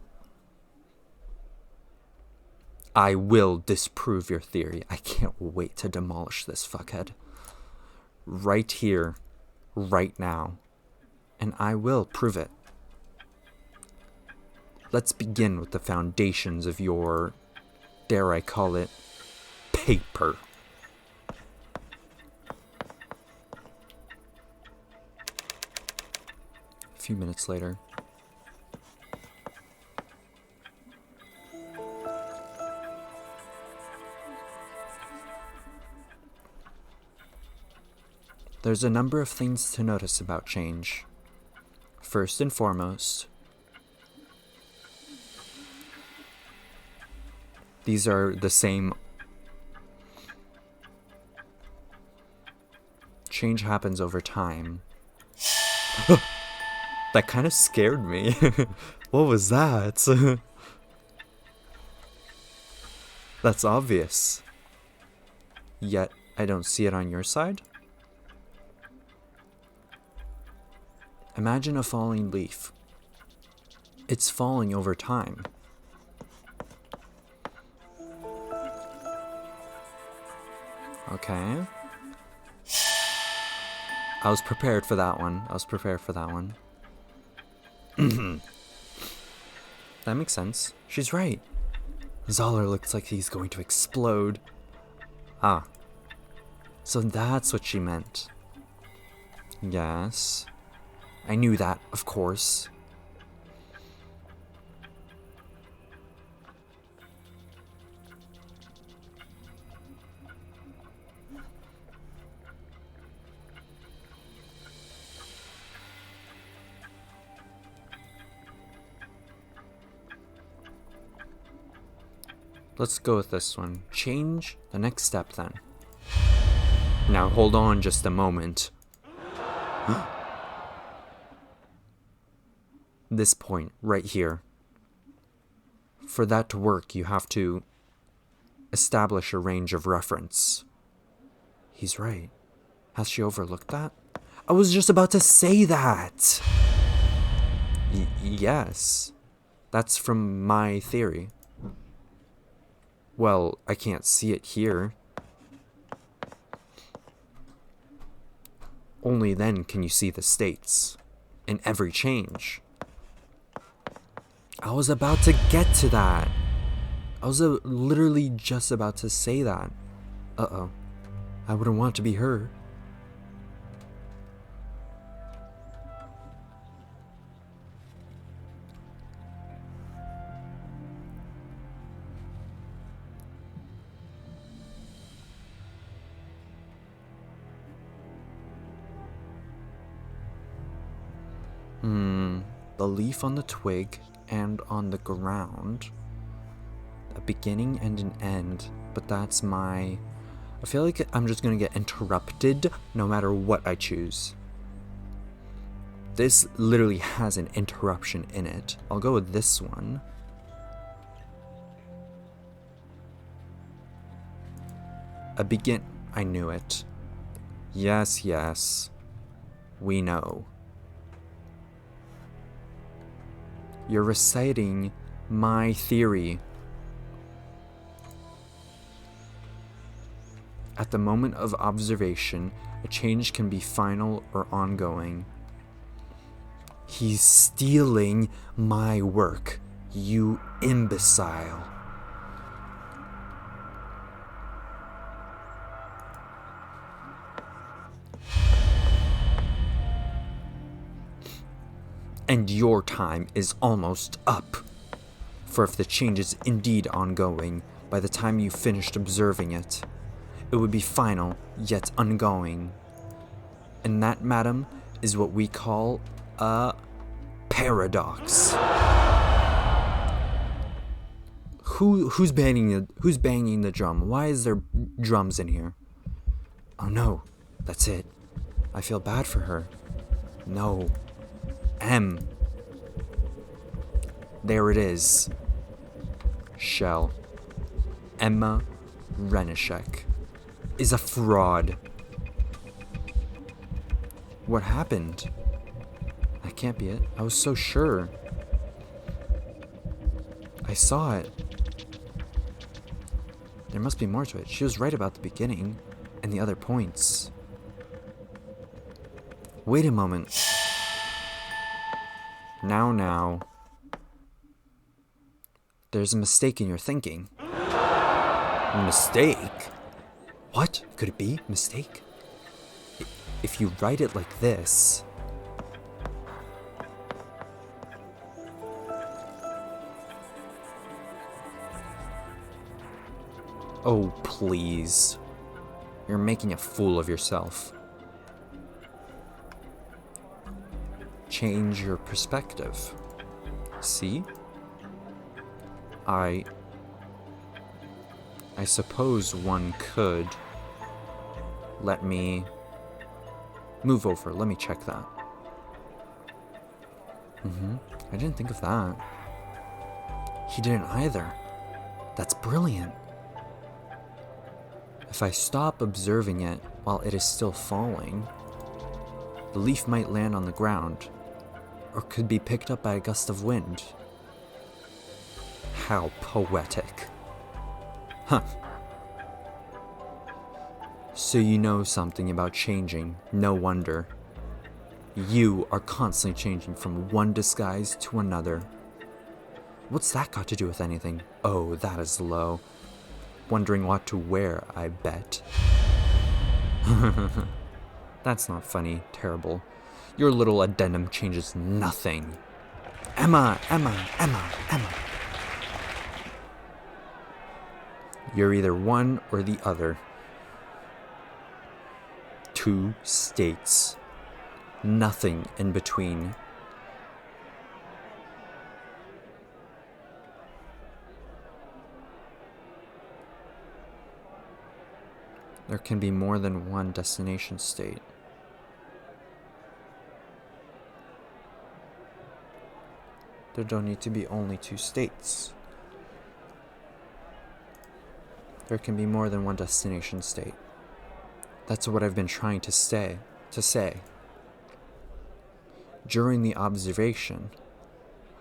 I will disprove your theory. I can't wait to demolish this fuckhead. Right here, right now. And I will prove it. Let's begin with the foundations of your, dare I call it, paper. A few minutes later. There's a number of things to notice about change. First and foremost, these are the same. Change happens over time. That kind of scared me. What was that? That's obvious. Yet, I don't see it on your side. Imagine a falling leaf. It's falling over time. Okay. I was prepared for that one. That makes sense. She's right. Zoller looks like he's going to explode. Ah. So that's what she meant. Yes. I knew that, of course. Let's go with this one. Change the next step then. Now hold on just a moment. This point right here. For that to work, you have to establish a range of reference. He's right. Has she overlooked that? I was just about to say that! Yes. That's from my theory. Well, I can't see it here. Only then can you see the states in every change. I was about to get to that. I was literally just about to say that. Uh-oh. I wouldn't want to be her. The leaf on the twig and on the ground. A beginning and an end, but that's my... I feel like I'm just gonna get interrupted no matter what I choose. This literally has an interruption in it. I'll go with this one. I knew it. Yes, yes. We know. You're reciting my theory. At the moment of observation, a change can be final or ongoing. He's stealing my work, you imbecile. And your time is almost up. For if the change is indeed ongoing, by the time you finished observing it, it would be final, yet ongoing. And that, madam, is what we call a paradox. Who's banging the drum? Why is there drums in here? Oh no, that's it. I feel bad for her. No. M. There it is. Shell. Emma Renishek is a fraud. What happened? That can't be it. I was so sure. I saw it. There must be more to it. She was right about the beginning and the other points. Wait a moment. Now. There's a mistake in your thinking. Mistake? What? Could it be? Mistake? If you write it like this... Oh, please. You're making a fool of yourself. Change your perspective. See? I suppose one could. Let me move over. Let me check that. I didn't think of that. He didn't either. That's brilliant. If I stop observing it while it is still falling, the leaf might land on the ground, or could be picked up by a gust of wind. How poetic. Huh. So you know something about changing, no wonder. You are constantly changing from one disguise to another. What's that got to do with anything? Oh, that is low. Wondering what to wear, I bet. That's not funny, terrible. Your little addendum changes nothing. Emma. You're either one or the other. Two states. Nothing in between. There can be more than one destination state. There don't need to be only two states. There can be more than one destination state. That's what I've been trying to say. During the observation,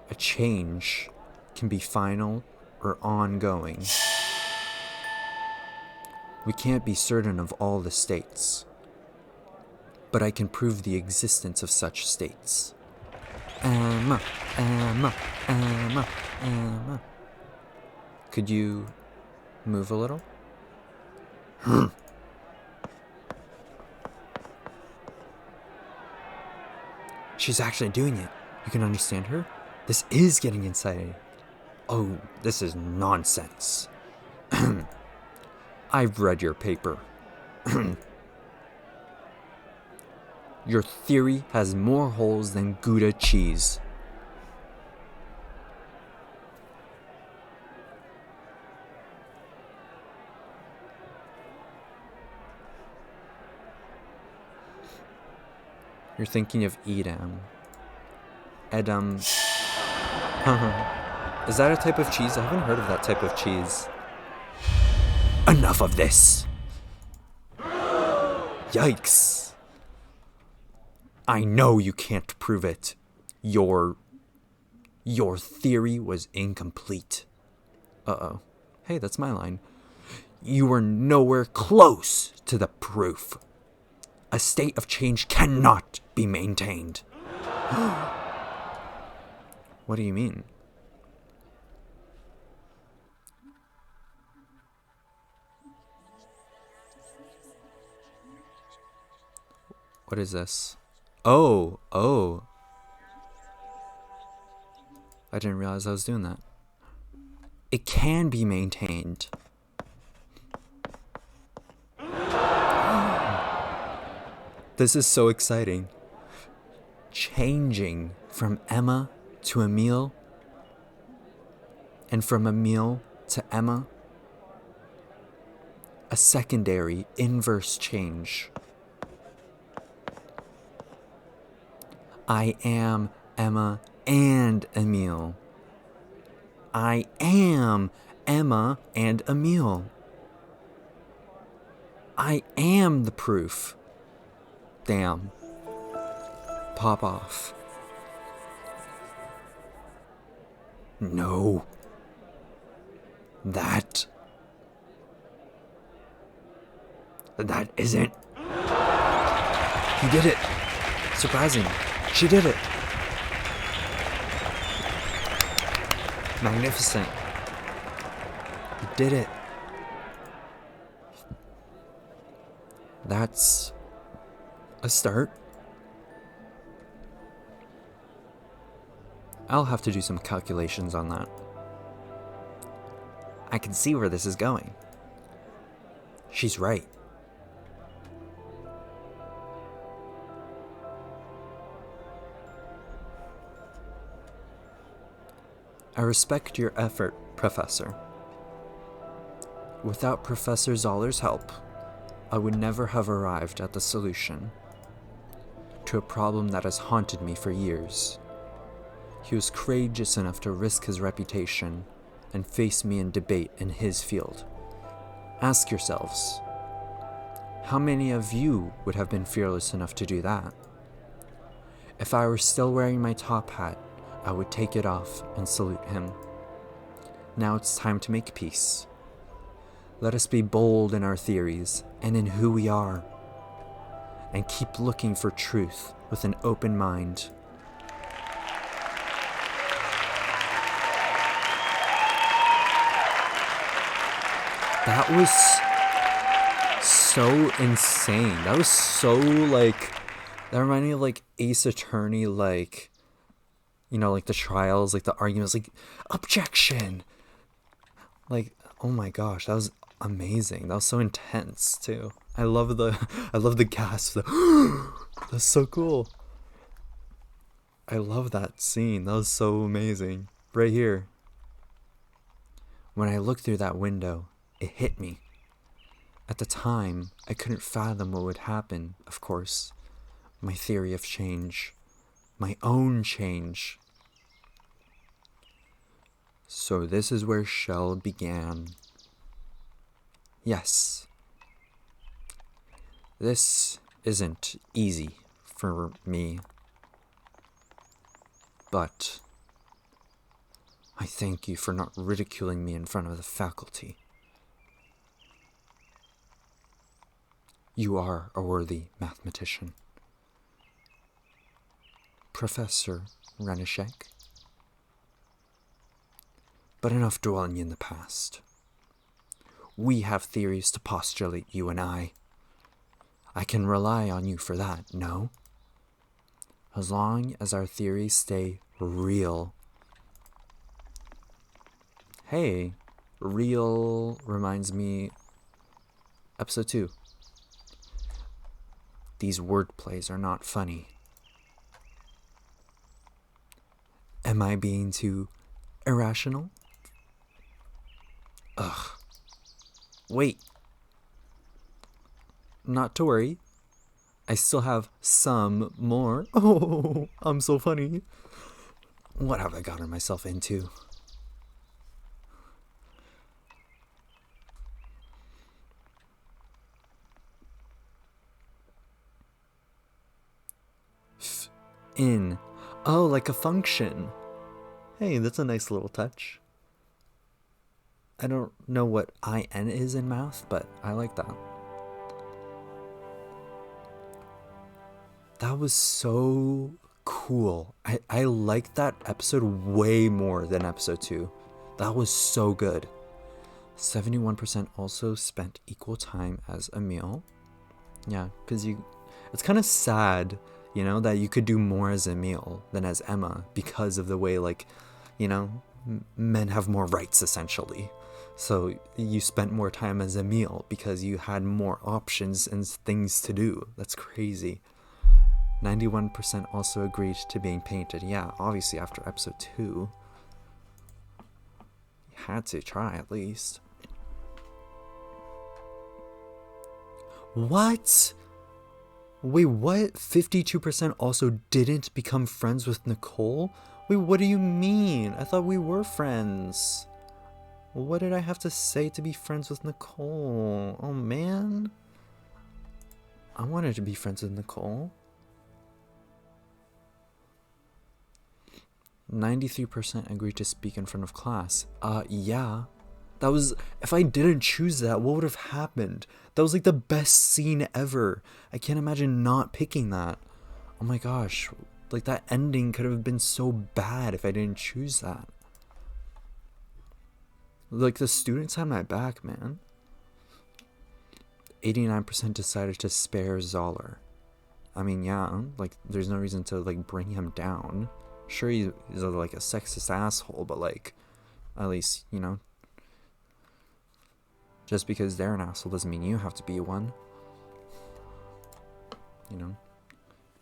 a change can be final or ongoing. We can't be certain of all the states, but I can prove the existence of such states. Emma. Could you move a little? She's actually doing it. You can understand her? This is getting exciting. Oh, this is nonsense. I've read your paper. Your theory has more holes than Gouda cheese. You're thinking of Edam. Edam. Is that a type of cheese? I haven't heard of that type of cheese. Enough of this! Yikes! I know you can't prove it. Your theory was incomplete. Uh-oh. Hey, that's my line. You were nowhere close to the proof. A state of change cannot be maintained. What do you mean? What is this? Oh. I didn't realize I was doing that. It can be maintained. This is so exciting. Changing from Emma to Emile, and from Emile to Emma. A secondary inverse change. I am Emma and Emile. I am Emma and Emile. I am the proof. Damn. Pop off. No. That isn't. He did it. Surprising. She did it. Magnificent. He did it. That's a start. I'll have to do some calculations on that. I can see where this is going. She's right. I respect your effort, Professor. Without Professor Zoller's help, I would never have arrived at the solution to a problem that has haunted me for years. He was courageous enough to risk his reputation and face me in debate in his field. Ask yourselves, how many of you would have been fearless enough to do that? If I were still wearing my top hat, I would take it off and salute him. Now it's time to make peace. Let us be bold in our theories and in who we are, and keep looking for truth with an open mind. That was so insane. That was so, like, that reminded me of, like, Ace Attorney, like, you know, like the trials, like the arguments, like, objection. Like, oh my gosh, that was amazing. That was so intense too. I love the gasp. That's so cool. I love that scene. That was so amazing. Right here. When I looked through that window, it hit me. At the time, I couldn't fathom what would happen, of course. My theory of change. My own change. So this is where Shell began. Yes. This isn't easy for me, but I thank you for not ridiculing me in front of the faculty. You are a worthy mathematician. Professor Renishek. But enough dwelling in the past. We have theories to postulate, you and I. I can rely on you for that, no? As long as our theories stay real. Hey, real reminds me, episode 2. These wordplays are not funny. Am I being too irrational? Ugh. Wait. Not to worry. I still have some more. Oh, I'm so funny. What have I gotten myself into? In. Oh, like a function. Hey, that's a nice little touch. I don't know what IN is in math, but I like that. That was so cool. I liked that episode way more than episode 2. That was so good. 71% also spent equal time as Emil. Yeah, because it's kind of sad, you know, that you could do more as Emil than as Emma because of the way, like, you know, men have more rights, essentially. So you spent more time as Emil because you had more options and things to do. That's crazy. 91% also agreed to being painted. Yeah, obviously after episode 2. You had to try at least. What? Wait, what? 52% also didn't become friends with Nicole? Wait, what do you mean? I thought we were friends. What did I have to say to be friends with Nicole? Oh, man. I wanted to be friends with Nicole. 93% agreed to speak in front of class. Yeah. That was, if I didn't choose that, what would have happened? That was like the best scene ever. I can't imagine not picking that. Oh my gosh. Like that ending could have been so bad if I didn't choose that. Like the students had my back, man. 89% decided to spare Zoller. I mean, yeah, like there's no reason to like bring him down. Sure, he's like a sexist asshole, but like, at least, you know, just because they're an asshole doesn't mean you have to be one. You know,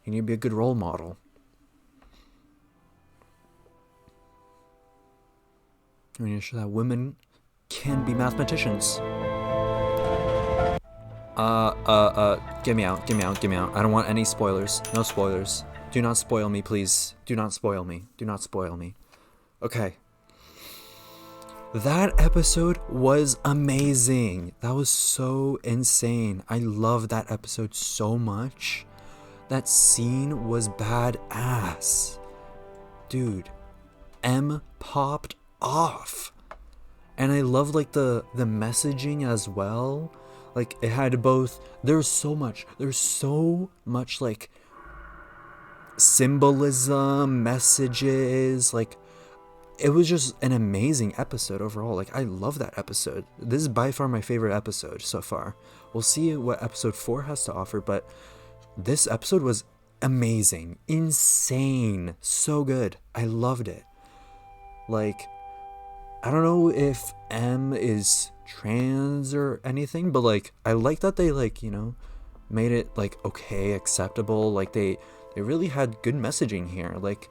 you need to be a good role model. We need to show that women can be mathematicians. Get me out. I don't want any spoilers. No spoilers. Do not spoil me, please. Do not spoil me. Okay. That episode was amazing. That was so insane. I love that episode so much. That scene was badass. Dude, M popped off. And I love like the messaging as well. Like it had both, there's so much like symbolism, messages, like it was just an amazing episode overall. Like I love that episode. This is by far my favorite episode so far. We'll see what episode 4 has to offer, but this episode was amazing, insane, so good. I loved it. Like, I don't know if M is trans or anything, but like I like that they like, you know, made it like okay, acceptable. Like they really had good messaging here. Like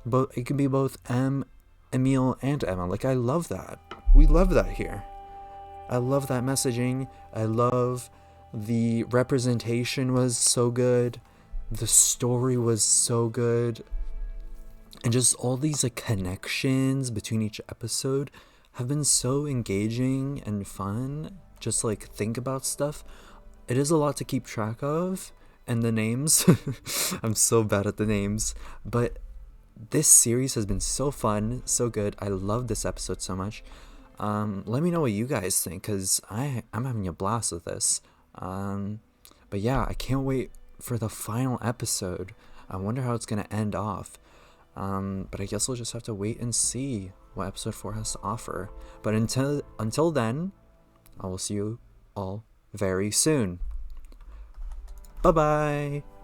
both, it can be both Emil and Emma. Like I love that. We love that here. I love that messaging. I love the representation was so good. The story was so good. And just all these like connections between each episode have been so engaging and fun. Just like think about stuff. it is a lot to keep track of, and the names. I'm so bad at the names, but this series has been so fun, so good. I love this episode so much. Let me know what you guys think, because I'm having a blast with this. But yeah, I can't wait for the final episode. I wonder how it's going to end off. But I guess we'll just have to wait and see what episode 4 has to offer. But until then, I will see you all very soon. Bye-bye!